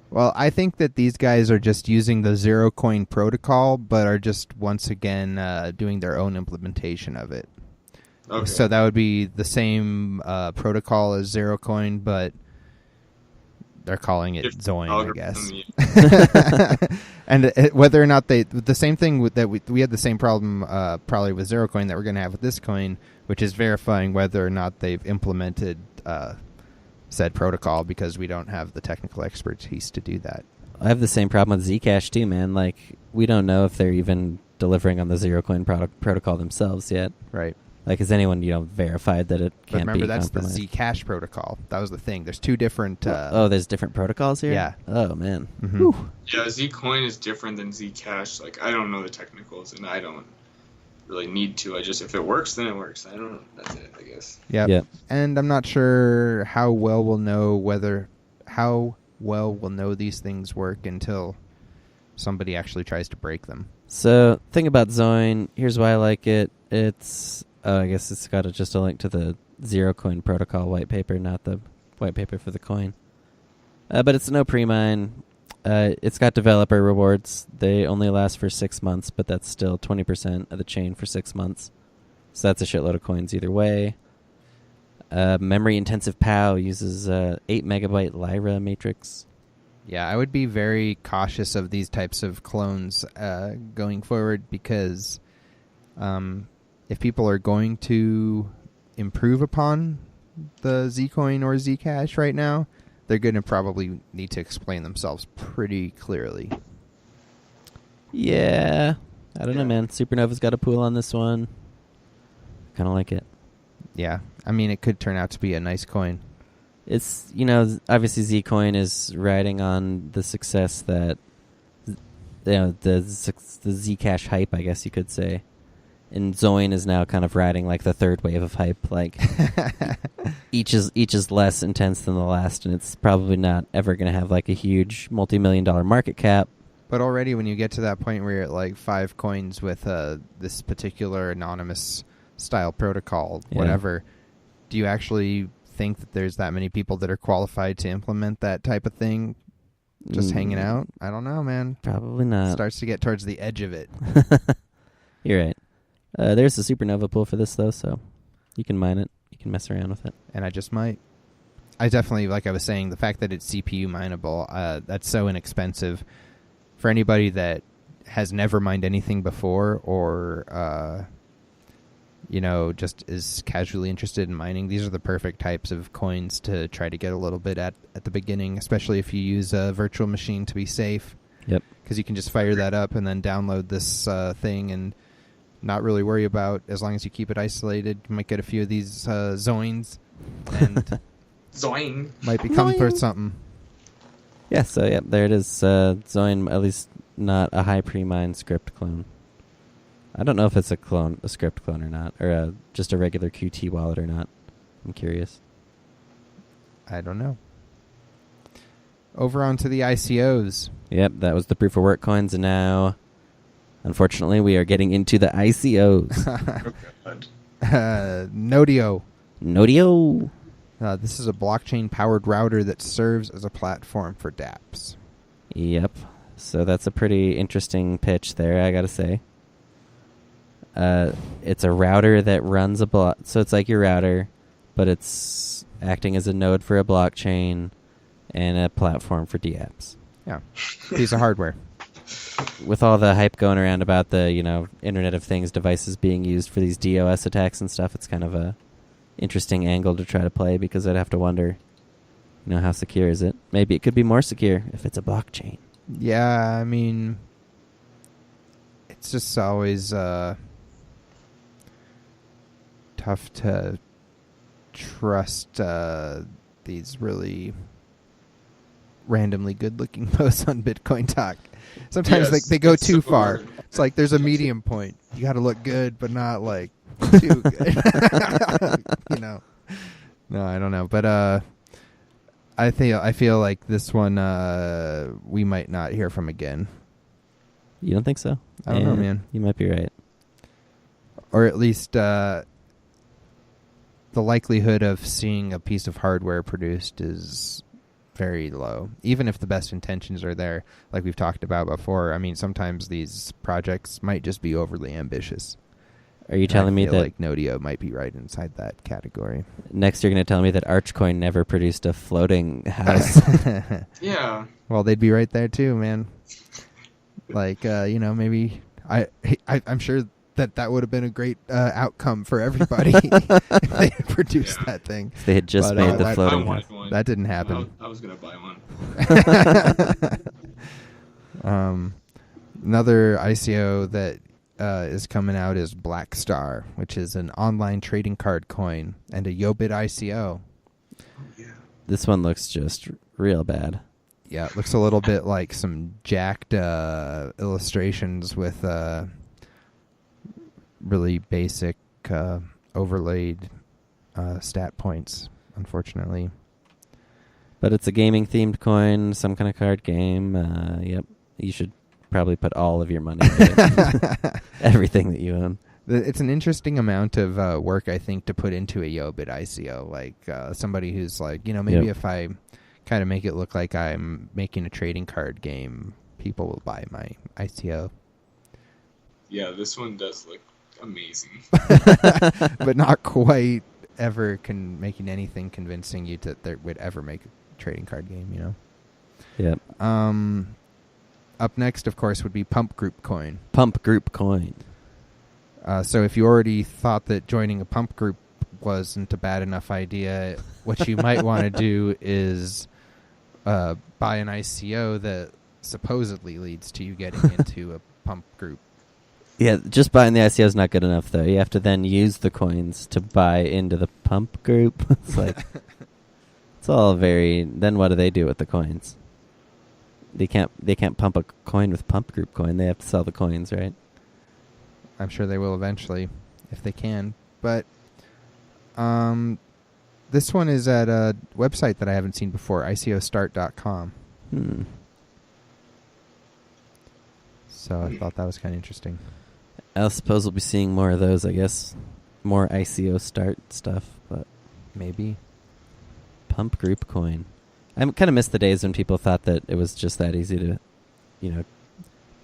Well, I think that these guys are just using the zero coin protocol, but are just once again doing their own implementation of it. Okay. So that would be the same protocol as zero coin, but they're calling it Zoin, I guess. And whether or not the same thing that we had the same problem probably with zero coin that we're going to have with this coin, which is verifying whether or not they've implemented said protocol, because we don't have the technical expertise to do that. I have the same problem with Zcash too, man. Like, we don't know if they're even delivering on the zero coin protocol themselves yet. Right. Like, has anyone verified that it can't remember, be that's compromised? the Zcash protocol. That was the thing. There's two different... there's different protocols here? Yeah. Oh, man. Mm-hmm. Yeah, Zcoin is different than Zcash. Like, I don't know the technicals, and I don't really need to. If it works, then it works. I don't know. That's it, I guess. Yep. And I'm not sure how well we'll know these things work until somebody actually tries to break them. So, thing about Zoin, here's why I like it. It's... I guess it's got just a link to the Zero Coin Protocol white paper, not the white paper for the coin. But it's no pre-mine. It's got developer rewards. They only last for 6 months, but that's still 20% of the chain for 6 months. So that's a shitload of coins either way. Memory-intensive POW uses 8 megabyte Lyra matrix. Yeah, I would be very cautious of these types of clones going forward, because... if people are going to improve upon the Zcoin or Zcash right now, they're going to probably need to explain themselves pretty clearly. Yeah. I don't know, man. Suprnova's got a pool on this one. Kind of like it. Yeah. I mean, it could turn out to be a nice coin. It's, obviously Zcoin is riding on the success that, the Zcash hype, I guess you could say. And Zoin is now kind of riding like the third wave of hype. Like each is less intense than the last, and it's probably not ever going to have like a huge multi-million-dollar market cap. But already, when you get to that point where you're at like 5 coins with this particular anonymous style protocol, whatever, do you actually think that there's that many people that are qualified to implement that type of thing just hanging out. I don't know, man. Probably not. Starts to get towards the edge of it. You're right. There's a Suprnova pool for this, though, so you can mine it. You can mess around with it. And I just might. I definitely, like I was saying, the fact that it's CPU mineable, that's so inexpensive. For anybody that has never mined anything before or, just is casually interested in mining, these are the perfect types of coins to try to get a little bit at the beginning, especially if you use a virtual machine to be safe. Yep. Because you can just fire that up and then download this thing and not really worry about, as long as you keep it isolated, you might get a few of these Zoins and Zoin. might become for something. Yeah, so there it is. Zoin, at least not a high pre-mine script clone. I don't know if it's a script clone or not, or just a regular Qt wallet or not. I'm curious. I don't know. Over onto the ICOs. Yep, that was the proof of work coins, and now, unfortunately, we are getting into the ICOs. Nodio. Nodio. This is a blockchain-powered router that serves as a platform for dApps. Yep. So that's a pretty interesting pitch there, I gotta say. It's a router that runs a block. So it's like your router, but it's acting as a node for a blockchain and a platform for dApps. Yeah. Piece of hardware. With all the hype going around about the, Internet of Things devices being used for these DOS attacks and stuff, it's kind of a interesting angle to try to play, because I'd have to wonder, how secure is it? Maybe it could be more secure if it's a blockchain. Yeah, I mean, it's just always tough to trust these really randomly good-looking posts on Bitcoin Talk. Sometimes they go too far. It's like there's a medium point. You got to look good, but not like too good. No, I don't know, but I feel like this one we might not hear from again. You don't think so? I don't know, man. You might be right. Or at least the likelihood of seeing a piece of hardware produced is very low, even if the best intentions are there, like we've talked about before. I mean, sometimes these projects might just be overly ambitious. Are you telling me that like Nodio might be right inside that category? Next, you're going to tell me that ArchCoin never produced a floating house? Yeah. Well, they'd be right there too, man. Like, maybe I'm sure that would have been a great outcome for everybody if they had produced that thing. They had just made the floating house. That didn't happen. I was going to buy one. Another ICO that is coming out is BlackStar, which is an online trading card coin and a Yobit ICO. Oh, yeah. This one looks just real bad. Yeah, it looks a little bit like some jacked illustrations with really basic overlaid stat points, unfortunately. But it's a gaming-themed coin, some kind of card game. Yep, you should probably put all of your money into it. Everything that you own. It's an interesting amount of work, I think, to put into a Yobit ICO. Like somebody who's like, maybe if I kind of make it look like I'm making a trading card game, people will buy my ICO. Yeah, this one does look amazing. But not quite ever making anything convincing you that they would ever make a trading card game, Yep. Up next, of course, would be PumpGroupCoin. PumpGroupCoin. So if you already thought that joining a pump group wasn't a bad enough idea, what you might want to do is buy an ICO that supposedly leads to you getting into a pump group. Yeah, just buying the ICO is not good enough, though. You have to then use the coins to buy into the pump group. It's like, it's all very... Then what do they do with the coins? They can't pump a coin with PumpGroupCoin. They have to sell the coins, right? I'm sure they will eventually, if they can. But this one is at a website that I haven't seen before, ICOstart.com. So I thought that was kind of interesting. I suppose we'll be seeing more of those, I guess. More ICO start stuff, but maybe. PumpGroupCoin. I kind of miss the days when people thought that it was just that easy to,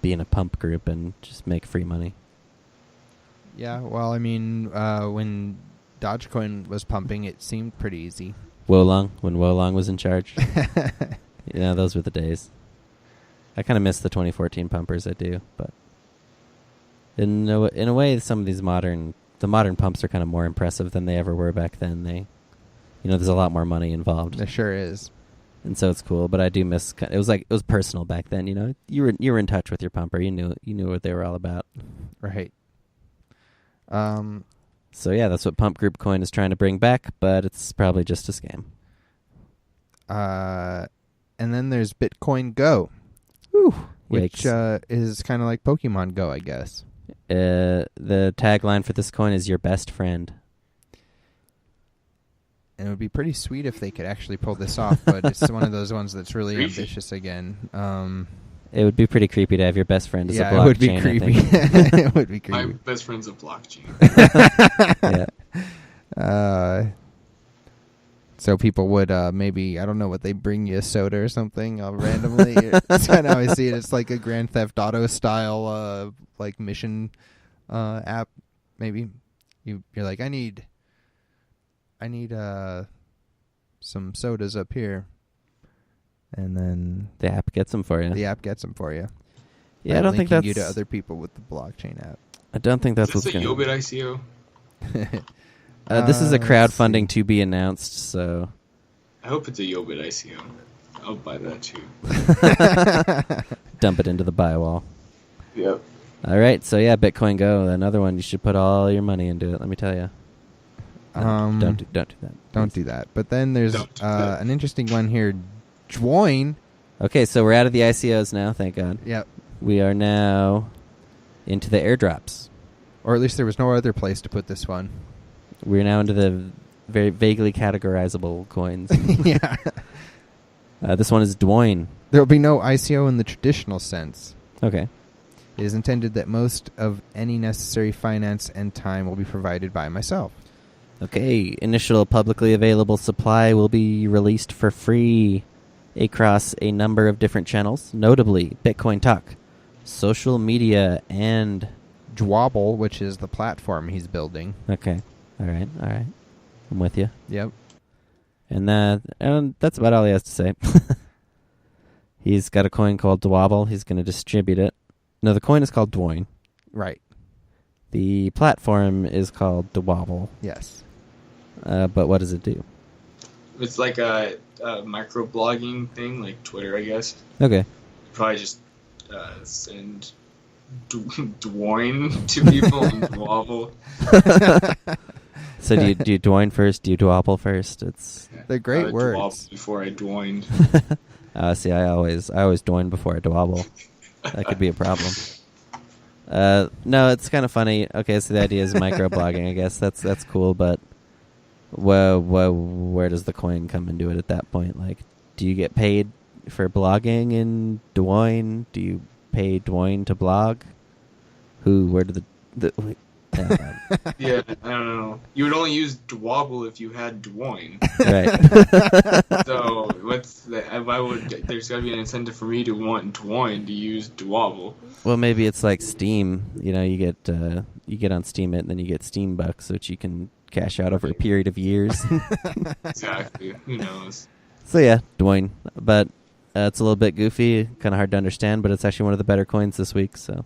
be in a pump group and just make free money. Yeah, well, I mean, when Dogecoin was pumping, it seemed pretty easy. When Wolong was in charge. Those were the days. I kind of miss the 2014 pumpers, I do, but in a way, some of these modern pumps are kind of more impressive than they ever were back then. There's a lot more money involved. There sure is. And so it's cool, but I do miss. It was personal back then. You were in touch with your pumper. You knew what they were all about. Right. So yeah, that's what PumpGroupCoin is trying to bring back, but it's probably just a scam. And then there's BitcoinGO, which is kind of like Pokemon Go, I guess. The tagline for this coin is "Your best friend." And it would be pretty sweet if they could actually pull this off, but it's one of those ones that's really ambitious again. It would be pretty creepy to have your best friend as a blockchain. Yeah, it would be creepy. It would be creepy. My best friend's a blockchain. Yeah. So people would maybe, I don't know, what they bring you a soda or something randomly. That's kind of how I see it. It's like a Grand Theft Auto style mission app. Maybe you're like, I need some sodas up here, and then the app gets them for you. The app gets them for you. Yeah, I don't think that's you to other people with the blockchain app. I don't think that's what's what's going going to ICO. This is a crowdfunding to be announced, so I hope it's a Yobit ICO. I'll buy that too. Dump it into the buy wall. Yep. All right, so yeah, BitcoinGO, another one you should put all your money into it. Let me tell you. Don't do that. Don't do that. But then there's an interesting one here, Dwoin. Okay, so we're out of the ICOs now, thank God. Yep. We are now into the airdrops. Or at least there was no other place to put this one. We're now into the very vaguely categorizable coins. Yeah. This one is Dwoin. There will be no ICO in the traditional sense. Okay. It is intended that most of any necessary finance and time will be provided by myself. Okay, initial publicly available supply will be released for free across a number of different channels, notably Bitcoin Talk, social media, and Dwobble, which is the platform he's building. Okay, all right. I'm with you. Yep. And that's about all he has to say. He's got a coin called Dwobble. He's going to distribute it. No, the coin is called Dwoin. Right. The platform is called Dwobble. Yes. But what does it do? It's like a microblogging thing, like Twitter, I guess. Okay. Probably just send Dwoin to people and Dwobble. So do you Dwoin first? Do you Dwobble first? They're great words. Dwobble before I Dwoined. See, I always Dwoin before I Dwobble. That could be a problem. No, it's kind of funny. Okay, so the idea is microblogging. I guess that's cool, but where does the coin come into it at that point? Like, do you get paid for blogging in Dwoin? Do you pay Dwoin to blog? Where did the Yeah, I don't know. You would only use Dwobble if you had Dwoin. Right. So there's got to be an incentive for me to want Dwoin to use Dwobble. Well, maybe it's like Steam. You get on Steam it, and then you get Steam bucks, which you can cash out over a period of years. Exactly. Who knows? So yeah, Dwoin. But it's a little bit goofy, kind of hard to understand, but it's actually one of the better coins this week. So.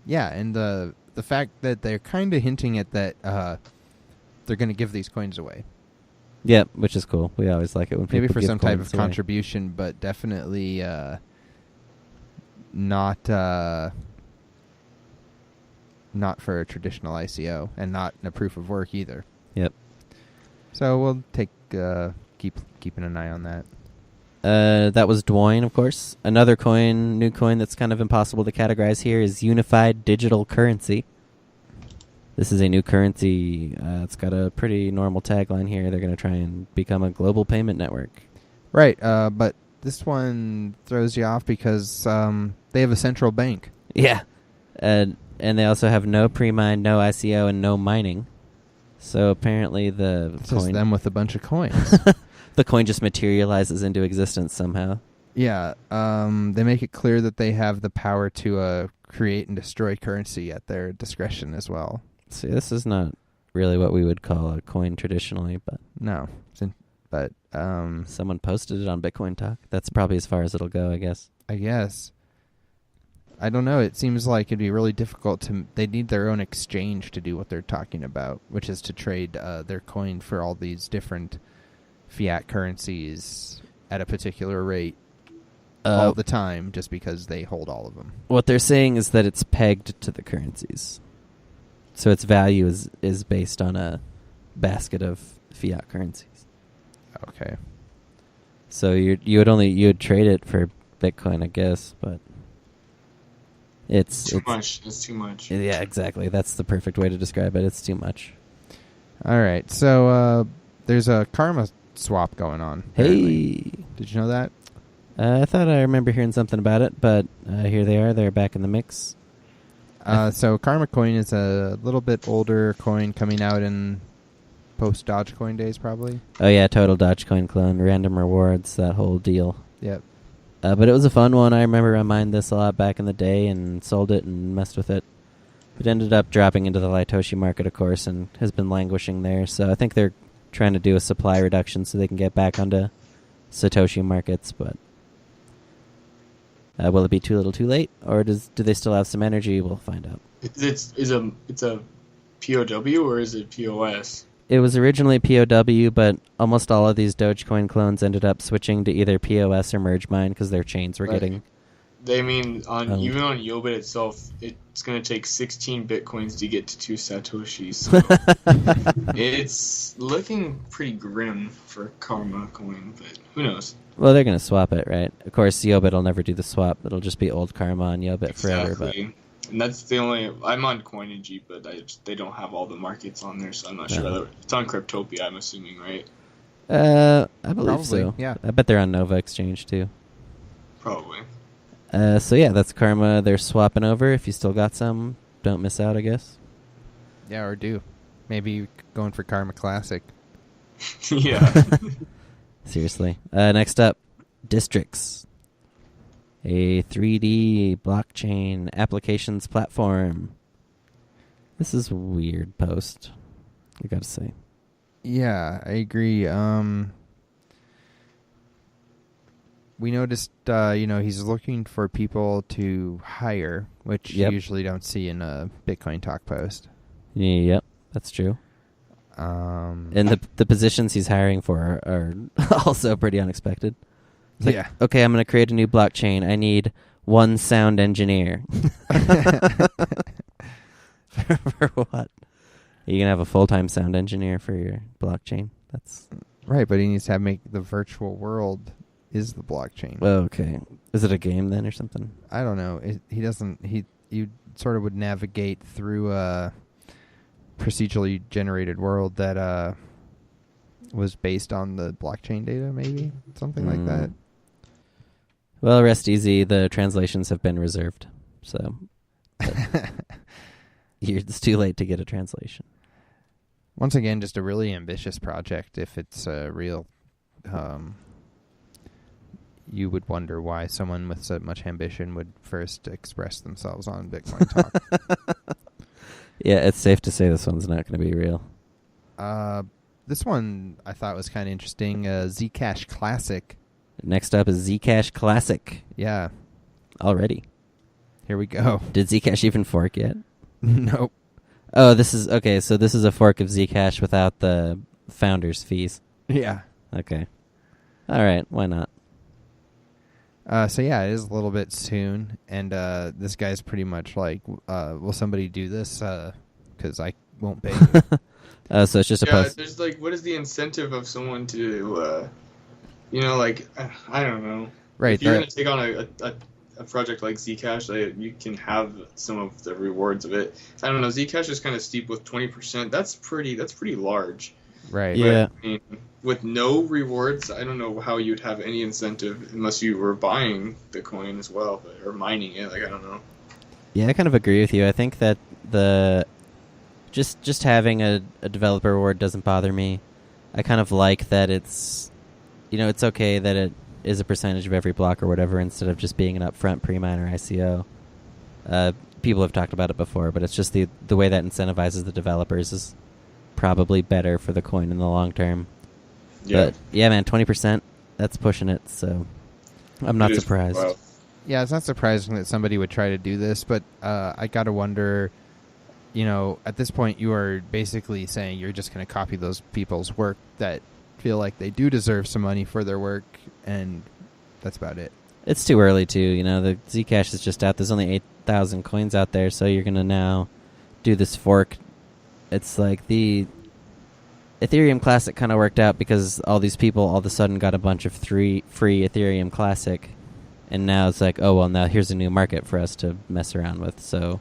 Yeah, and the fact that they're kind of hinting at that they're going to give these coins away. Yeah, which is cool. We always like it when people maybe for give some type of coins away. contribution, but definitely not for a traditional ICO, and not a proof of work either. Yep. So we'll keeping an eye on that. That was Dwoin, of course. Another new coin that's kind of impossible to categorize here is Unified Digital Currency. This is a new currency. It's got a pretty normal tagline here. They're going to try and become a global payment network. Right, but this one throws you off because they have a central bank. Yeah. And they also have no pre-mine, no ICO, and no mining. So apparently it's just them with a bunch of coins. the coin just materializes into existence somehow. Yeah, they make it clear that they have the power to create and destroy currency at their discretion as well. See, this is not really what we would call a coin traditionally, but No, but someone posted it on Bitcoin Talk. That's probably as far as it'll go, I guess. I guess. I don't know. It seems like it'd be really difficult to... They need their own exchange to do what they're talking about, which is to trade their coin for all these different fiat currencies at a particular rate all the time, just because they hold all of them. What they're saying is that it's pegged to the currencies. So its value is based on a basket of fiat currencies. Okay. So you would trade it for Bitcoin, I guess, but it's too much. It's too much. Yeah, exactly. That's the perfect way to describe it. It's too much. All right. So there's a karma swap going on. Apparently. Hey, Did you know that? I thought I remember hearing something about it, but here they are. They're back in the mix. So Karma Coin is a little bit older coin coming out in post Dogecoin days, probably. Oh yeah, total Dogecoin clone, random rewards, that whole deal. Yep. But it was a fun one. I remember I mined this a lot back in the day and sold it and messed with it. It ended up dropping into the Litoshi market, of course, and has been languishing there. So I think they're trying to do a supply reduction so they can get back onto Satoshi markets. But will it be too little too late? Or do they still have some energy? We'll find out. It's a POW or is it POS? It was originally POW, but almost all of these Dogecoin clones ended up switching to either POS or merge mine because their chains were getting... They mean even on Yobit itself, it's going to take 16 bitcoins to get to 2 satoshis. So it's looking pretty grim for Karma Coin, but who knows? Well, they're going to swap it, right? Of course, Yobit will never do the swap. It'll just be old Karma on Yobit forever. But and that's the only... I'm on Coinigy, but they don't have all the markets on there, so I'm not sure. It's on Cryptopia, I'm assuming, right? I believe Probably, so. yeah. I bet they're on Nova Exchange, too. Probably. So yeah, that's Karma. They're swapping over. If you still got some, don't miss out, I guess. Yeah, or do. Maybe going for Karma Classic. Yeah. Seriously. Next up, Districts. A 3D blockchain applications platform. This is a weird post, I gotta say. Yeah, I agree. We noticed, he's looking for people to hire, which you usually don't see in a Bitcoin Talk post. Yep, that's true. And the positions he's hiring for are also pretty unexpected. It's like, okay, I'm going to create a new blockchain. I need one sound engineer. For what? Are you going to have a full-time sound engineer for your blockchain? That's right, but he needs to make the virtual world is the blockchain. Okay. Is it a game then or something? I don't know. You sort of would navigate through a procedurally generated world that was based on the blockchain data, maybe? Something like that. Well, rest easy. The translations have been reserved. So it's too late to get a translation. Once again, just a really ambitious project. If it's real, you would wonder why someone with so much ambition would first express themselves on Bitcoin Talk. Yeah, it's safe to say this one's not going to be real. This one I thought was kind of interesting. ZCash Classic. Next up is ZCash Classic. Yeah. Already. Here we go. Did Zcash even fork yet? Nope. Oh, this is... Okay, so this is a fork of Zcash without the founder's fees. Yeah. Okay. All right, why not? So yeah, it is a little bit soon, and this guy's pretty much like, will somebody do this? Because I won't pay you. So it's just a post. There's like, what is the incentive of someone to, I don't know. Right. If you're going to take on a project like Zcash, you can have some of the rewards of it. I don't know. Zcash is kind of steep with 20%. That's pretty large. Right. Yeah. But, I mean, with no rewards, I don't know how you'd have any incentive unless you were buying the coin as well, or mining it. Like, I don't know. Yeah, I kind of agree with you. I think that just having a developer reward doesn't bother me. I kind of like that it's it's okay that it is a percentage of every block or whatever instead of just being an upfront pre-mine or ICO. People have talked about it before, but it's just the way that incentivizes the developers is probably better for the coin in the long term. Yeah. But yeah, man, 20%, that's pushing it, so I'm not surprised. Wow. Yeah, it's not surprising that somebody would try to do this, but I got to wonder, at this point you are basically saying you're just going to copy those people's work that feel like they do deserve some money for their work, and that's about it. It's too early to, the Zcash is just out. There's only 8,000 coins out there, so you're going to now do this fork. It's like the Ethereum Classic kind of worked out because all these people all of a sudden got a bunch of free Ethereum Classic, and now it's like, oh, well, now here's a new market for us to mess around with, so...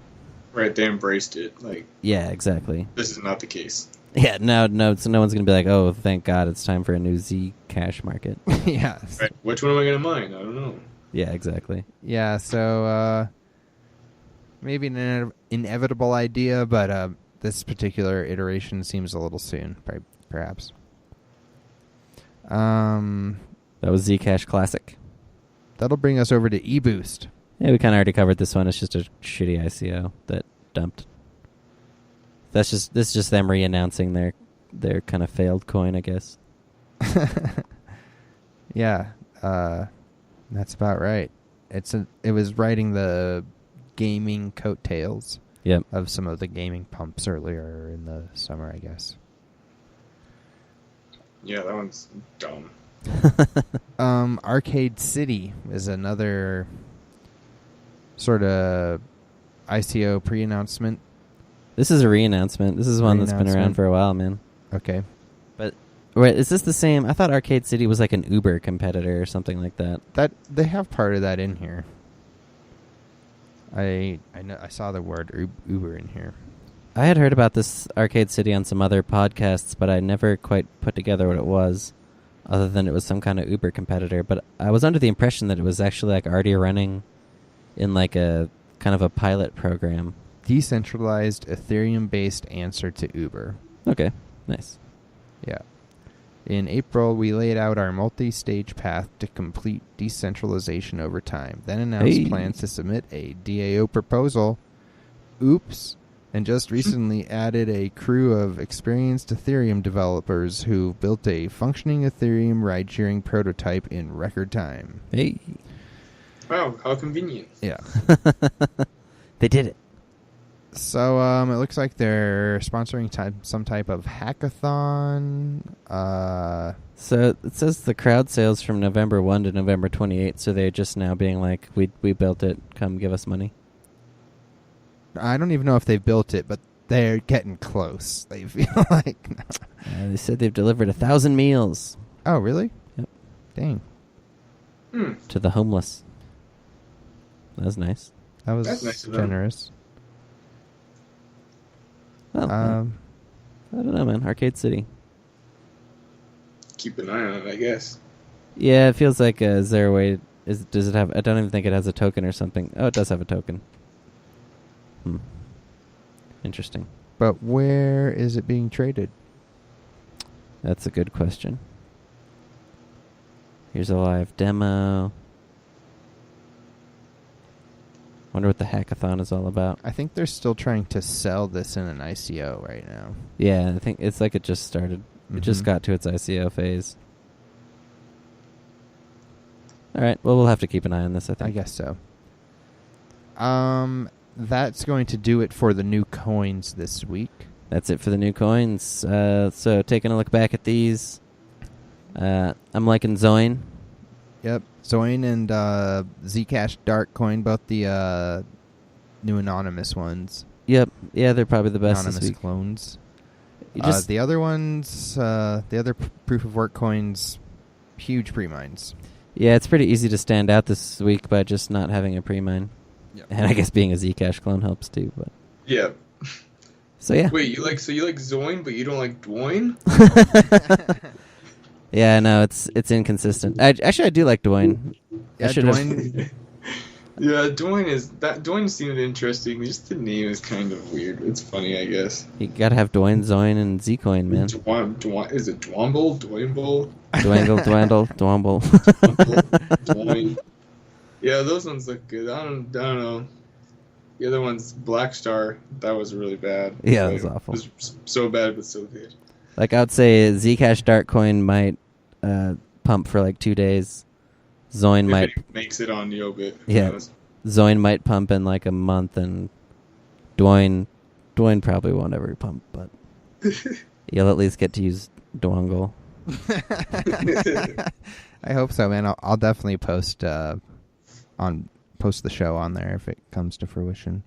Right, they embraced it. Like, yeah, exactly. this is not the case. Yeah, no, so no one's going to be like, oh, thank God, it's time for a new Zcash market. Yeah. Right. Which one am I going to mine? I don't know. Yeah, exactly. Yeah, so maybe an inevitable idea, but this particular iteration seems a little soon, perhaps. That was Zcash Classic. That'll bring us over to eBoost. Yeah, we kind of already covered this one. It's just a shitty ICO that dumped. This is just them re-announcing their kind of failed coin, I guess. Yeah, that's about right. It was riding the gaming coattails of some of the gaming pumps earlier in the summer, I guess. Yeah, that one's dumb. Arcade City is another sort of ICO pre-announcement. This is a re-announcement. This is one that's been around for a while, man. Okay. But wait, is this the same? I thought Arcade City was like an Uber competitor or something like that. That they have part of that in here. I know I saw the word Uber in here. I had heard about this Arcade City on some other podcasts, but I never quite put together what it was, other than it was some kind of Uber competitor. But I was under the impression that it was actually like already running in like a kind of a pilot program. Decentralized Ethereum-based answer to Uber. Okay, nice. Yeah. In April, we laid out our multi-stage path to complete decentralization over time, then announced plans to submit a DAO proposal. Oops. And just recently added a crew of experienced Ethereum developers who built a functioning Ethereum ride-sharing prototype in record time. Hey. Wow, how convenient. Yeah. They did it. So it looks like they're sponsoring some type of hackathon. So it says the crowd sales from November 1 to November 28, so they're just now being like, we built it, come give us money. I don't even know if they've built it, but they're getting close. They feel like... They said they've delivered 1,000 meals. Oh, really? Yep. Dang. To the homeless. That was nice. That's nice of them. generous. Well, I don't know, man. Arcade City. Keep an eye on it, I guess. Yeah, it feels like, is there a way... Does it have... I don't even think it has a token or something. Oh, it does have a token. Interesting. But where is it being traded? That's a good question. Here's a live demo. Wonder what the hackathon is all about. I think they're still trying to sell this in an ICO right now. Yeah, I think it's like it just started. It just got to its ICO phase. All right. Well, we'll have to keep an eye on this, I think. I guess so. That's going to do it for the new coins this week. That's it for the new coins. So taking a look back at these, I'm liking Zoin. Yep. Zoin and ZcashDarkCoin, both the new anonymous ones. Yep. Yeah, they're probably the best anonymous this week. clones. Just the other ones, the other proof of work coins, huge pre-mines. Yeah, it's pretty easy to stand out this week by just not having a pre-mine. Yep. And I guess being a Zcash clone helps too. But Yeah. so yeah. Wait, you like Zoin, but you don't like Dwoin? Yeah, no, it's inconsistent. I do like Dwoin. Yeah, I should Dwoin. Yeah, Dwoin seemed interesting. Just the name is kind of weird. It's funny, I guess. You gotta have Dwoin, Zoin, and Zcoin, man. Is it Dwomble? Dwoinble? Dwangle, Dwandle, Dwomble. Dwoin. Yeah, those ones look good. I don't know. The other one's BlackStar. That was really bad. Yeah, that was awful. It was so bad, but so good. Like, I would say ZcashDarkCoin might pump for like 2 days. Zoin If might... it makes it on Yobit. Yeah. Zoin might pump in like a month, and Dwoin probably won't ever pump, but you'll at least get to use Dwangle. I hope so, man. I'll definitely post the show on there if it comes to fruition.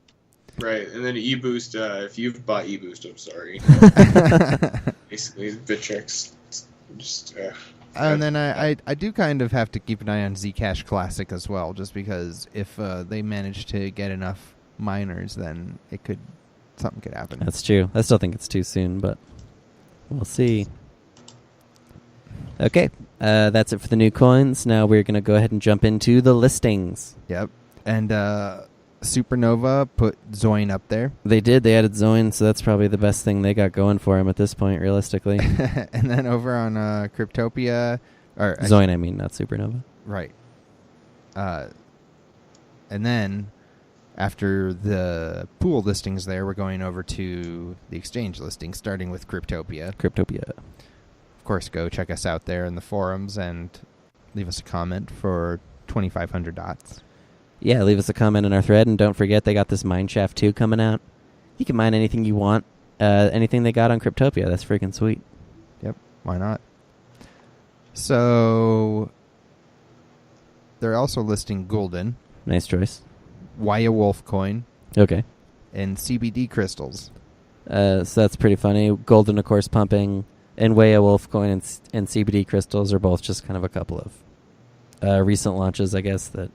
Right, and then eBoost. If you've bought eBoost, I'm sorry. Basically, Bittrex. Just. And then I do kind of have to keep an eye on ZCash Classic as well, just because if they manage to get enough miners, then something could happen. That's true. I still think it's too soon, but we'll see. Okay, that's it for the new coins. Now we're going to go ahead and jump into the listings. Yep. And Suprnova put Zoin up there. They did. They added Zoin, so that's probably the best thing they got going for him at this point, realistically. And then over on Cryptopia... Zoin, I mean, not Suprnova. Right. And then, after the pool listings there, we're going over to the exchange listings, starting with Cryptopia. Cryptopia. Of course, go check us out there in the forums and leave us a comment for 2,500 dots. Yeah, leave us a comment in our thread, and don't forget they got this Mineshaft 2 coming out. You can mine anything you want, anything they got on Cryptopia. That's freaking sweet. Yep, why not? So, they're also listing Gulden, Nice choice. WayaWolf coin, Okay. and CBD crystals. So that's pretty funny. Gulden, of course, pumping, and WayaWolf coin and CBD crystals are both just kind of a couple of recent launches, I guess, that...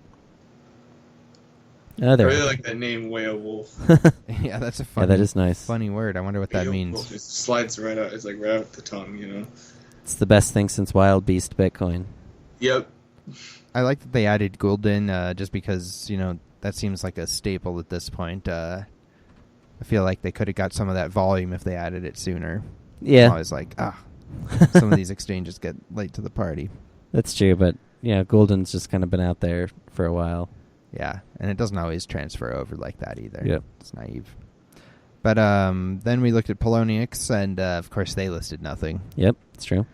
I really like that name, WayaWolf. Yeah, that's a funny, that is nice. funny word. I wonder what that means. It slides right out. It's like right out the tongue, you know? It's the best thing since Wild Beast Bitcoin. Yep. I like that they added Gulden just because, that seems like a staple at this point. I feel like they could have got some of that volume if they added it sooner. Yeah. I was like, some of these exchanges get late to the party. That's true, but yeah, Gulden's just kind of been out there for a while. Yeah, and it doesn't always transfer over like that either. Yep. It's naive. But then we looked at Polonix, and of course they listed nothing. Yep, it's true.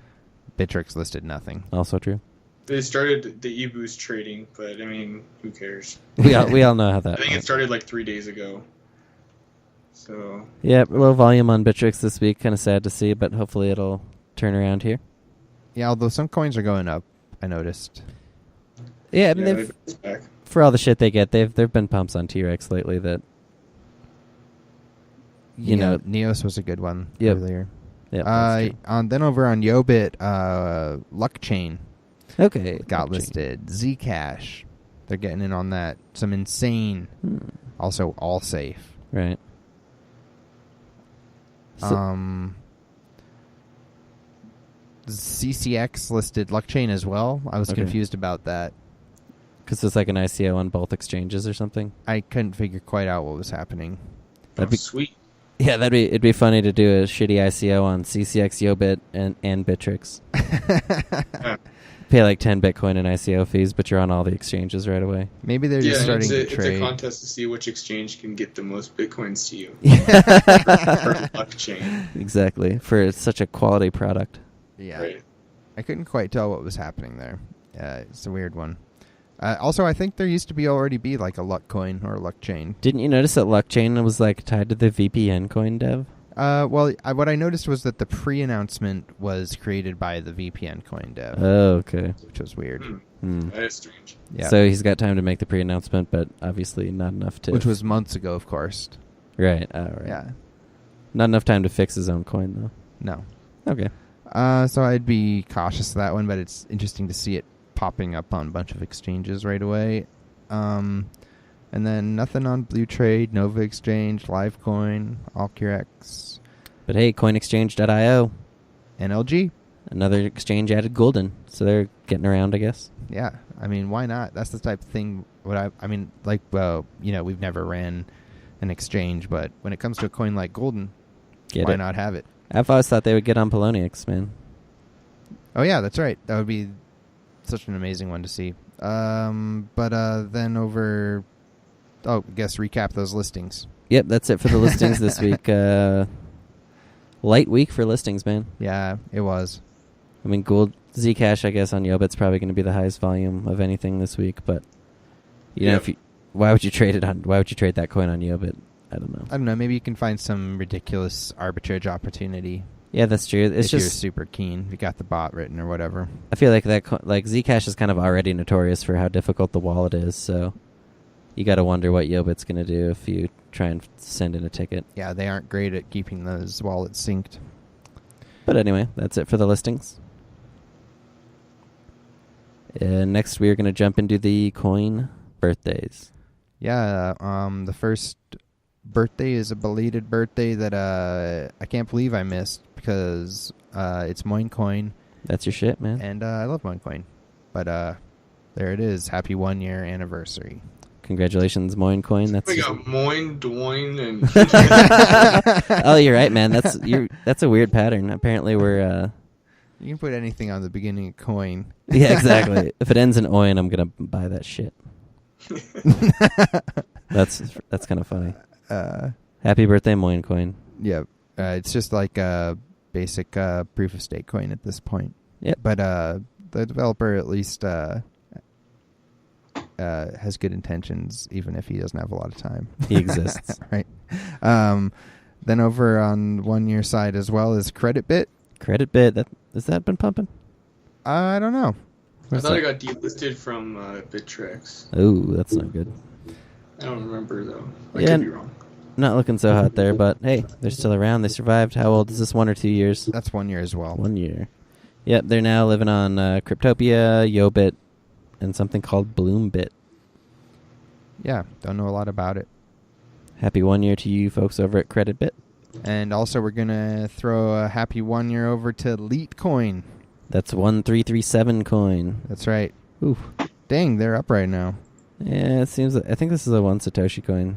Bittrex listed nothing. Also true. They started the eBoost trading, but I mean, who cares? We all know how that I think went. it started like 3 days ago. So. Yeah, low volume on Bittrex this week. Kind of sad to see, but hopefully it'll turn around here. Yeah, although some coins are going up, I noticed. Yeah, I mean, for all the shit they get, there've been pumps on T-Rex lately that, you know, Neos was a good one earlier. Yeah. Then over on Yobit, Luckchain. Okay. Got listed. Zcash. They're getting in on that. Some insane. Also, AllSafe. Right. C-Cex listed Luckchain as well. I was confused about that. Because it's like an ICO on both exchanges or something? I couldn't figure quite out what was happening. That'd be sweet. Yeah, it'd be funny to do a shitty ICO on C-Cex, Yobit, and Bittrex. Pay like 10 Bitcoin in ICO fees, but you're on all the exchanges right away. Maybe they're just starting to trade. It's a contest to see which exchange can get the most Bitcoins to you. For Luckchain. Exactly. For such a quality product. Yeah. Right. I couldn't quite tell what was happening there. It's a weird one. Also, I think there used to already be like a Luckcoin or a Luckchain. Didn't you notice that Luckchain was like tied to the VPNcoin dev? What I noticed was that the pre-announcement was created by the VPNcoin dev. Oh, okay. Which was weird. That is strange. Yeah. So he's got time to make the pre-announcement, but obviously not enough to... Which was months ago, of course. Right. Right. Yeah. Not enough time to fix his own coin, though. No. Okay. So I'd be cautious of that one, but it's interesting to see it popping up on a bunch of exchanges right away. And then nothing on Blue Trade, Nova Exchange, Livecoin, AllCureX. But hey, coinexchange.io. NLG. another exchange added Gulden, so they're getting around, I guess. Yeah, I mean, why not? That's the type of thing. We've never ran an exchange, but when it comes to a coin like Gulden, why not have it? I've always thought they would get on Poloniex, man. Oh yeah, that's right. That would be such an amazing one to see. Then over, I guess recap those listings. Yep, that's it for the listings this week. Light week for listings, man. Yeah, it was. I mean, Zcash, I guess, on Yobit's probably going to be the highest volume of anything this week. But why would you trade that coin on Yobit? I don't know. Maybe you can find some ridiculous arbitrage opportunity. Yeah, that's true. It's if you're super keen, you got the bot written or whatever. I feel like Zcash is kind of already notorious for how difficult the wallet is. So you got to wonder what Yobit's going to do if you try and send in a ticket. Yeah, they aren't great at keeping those wallets synced. But anyway, that's it for the listings. Next, we are going to jump into the coin birthdays. Yeah, the first birthday is a belated birthday that I can't believe I missed because it's Moin Coin. That's your shit, man. And I love Moin Coin. But there it is. Happy 1 year anniversary. Congratulations, Moin Coin. We got Moin, Dwoin, and... Oh, you're right, man. That's a weird pattern. Apparently we're... You can put anything on the beginning of coin. Yeah, exactly. If it ends in oin, I'm going to buy that shit. That's kind of funny. Happy birthday, Moin Coin. Yeah. It's just like a basic proof of stake coin at this point. Yep. But the developer at least... has good intentions, even if he doesn't have a lot of time. He exists. Right. Then over on 1 year side as well is Creditbit. Creditbit, has that been pumping? I don't know. I thought it got delisted from Bittrex. Oh, that's not good. I don't remember, though. I could be wrong. Not looking so hot there, but hey, they're still around. They survived. How old is this, 1 or 2 years? That's 1 year as well. 1 year. Yep, they're now living on Cryptopia, Yobit, and something called Bloombit. Yeah, don't know a lot about it. Happy 1 year to you folks over at Creditbit. And also we're going to throw a happy 1 year over to LSD That's 1337 coin. That's right. Ooh. Dang, they're up right now. Yeah, it seems... I think this is a 1 Satoshi coin.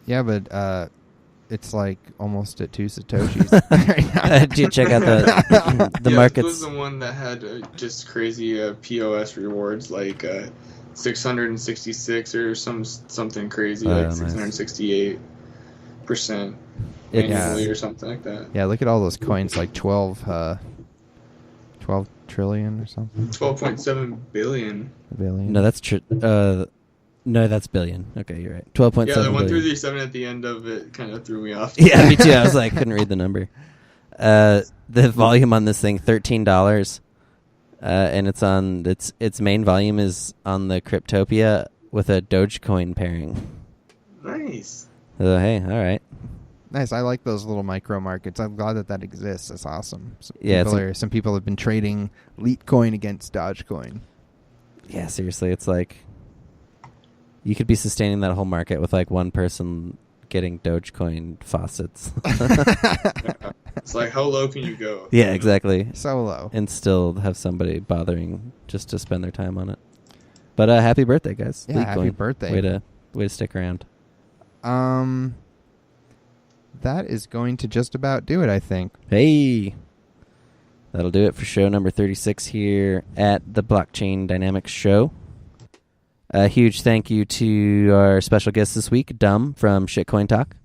Yeah, but it's like almost at 2 Satoshis. Did you check out the markets? This was the one that had just crazy POS rewards, like 666 or something crazy, like 668% annually or something like that. Yeah, look at all those coins, like 12 trillion or something. 12.7 billion. No, that's no, that's billion. Okay, you're right. 12.7 Yeah, the 1 billion. through the 7 at the end of it kind of threw me off. Yeah, me too. I was like, couldn't read the number. The volume on this thing, $13. And it's on its main volume is on the Cryptopia with a Dogecoin pairing. Nice. Hey, all right. Nice. I like those little micro markets. I'm glad that exists. That's awesome. Some people have been trading Litecoin against Dogecoin. Yeah, seriously, it's like you could be sustaining that whole market with like one person getting Dogecoin faucets. It's like, how low can you go? Yeah, exactly. So low. And still have somebody bothering just to spend their time on it. But happy birthday, guys. Yeah, happy birthday. Way to stick around. That is going to just about do it, I think. Hey! That'll do it for show number 36 here at the Blockchain Dynamics Show. A huge thank you to our special guest this week, Dumb from Shitcoin Talk.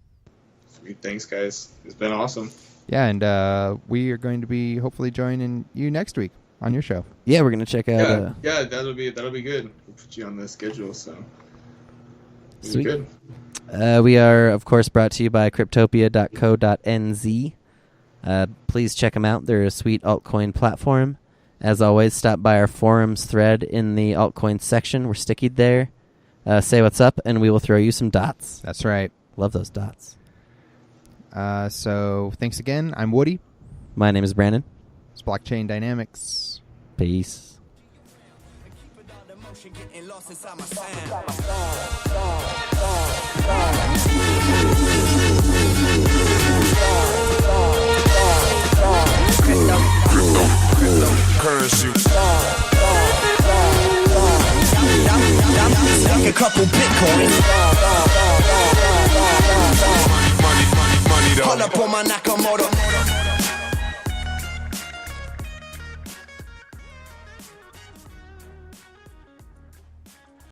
Sweet, thanks, guys. It's been awesome. Yeah, and we are going to be hopefully joining you next week on your show. Yeah, we're going to check out... Yeah, that'll be good. We'll put you on the schedule, so... Sweet. Good. We are, of course, brought to you by Cryptopia.co.nz. Please check them out. They're a sweet altcoin platform. As always, stop by our forums thread in the altcoin section. We're stickied there. Say what's up, and we will throw you some dots. That's right. Love those dots. So thanks again. I'm Woody. My name is Brandon. It's Blockchain Dynamics. Peace. Crypto. currency. Like a couple Bitcoins. Money, Pull up on my Nakamoto.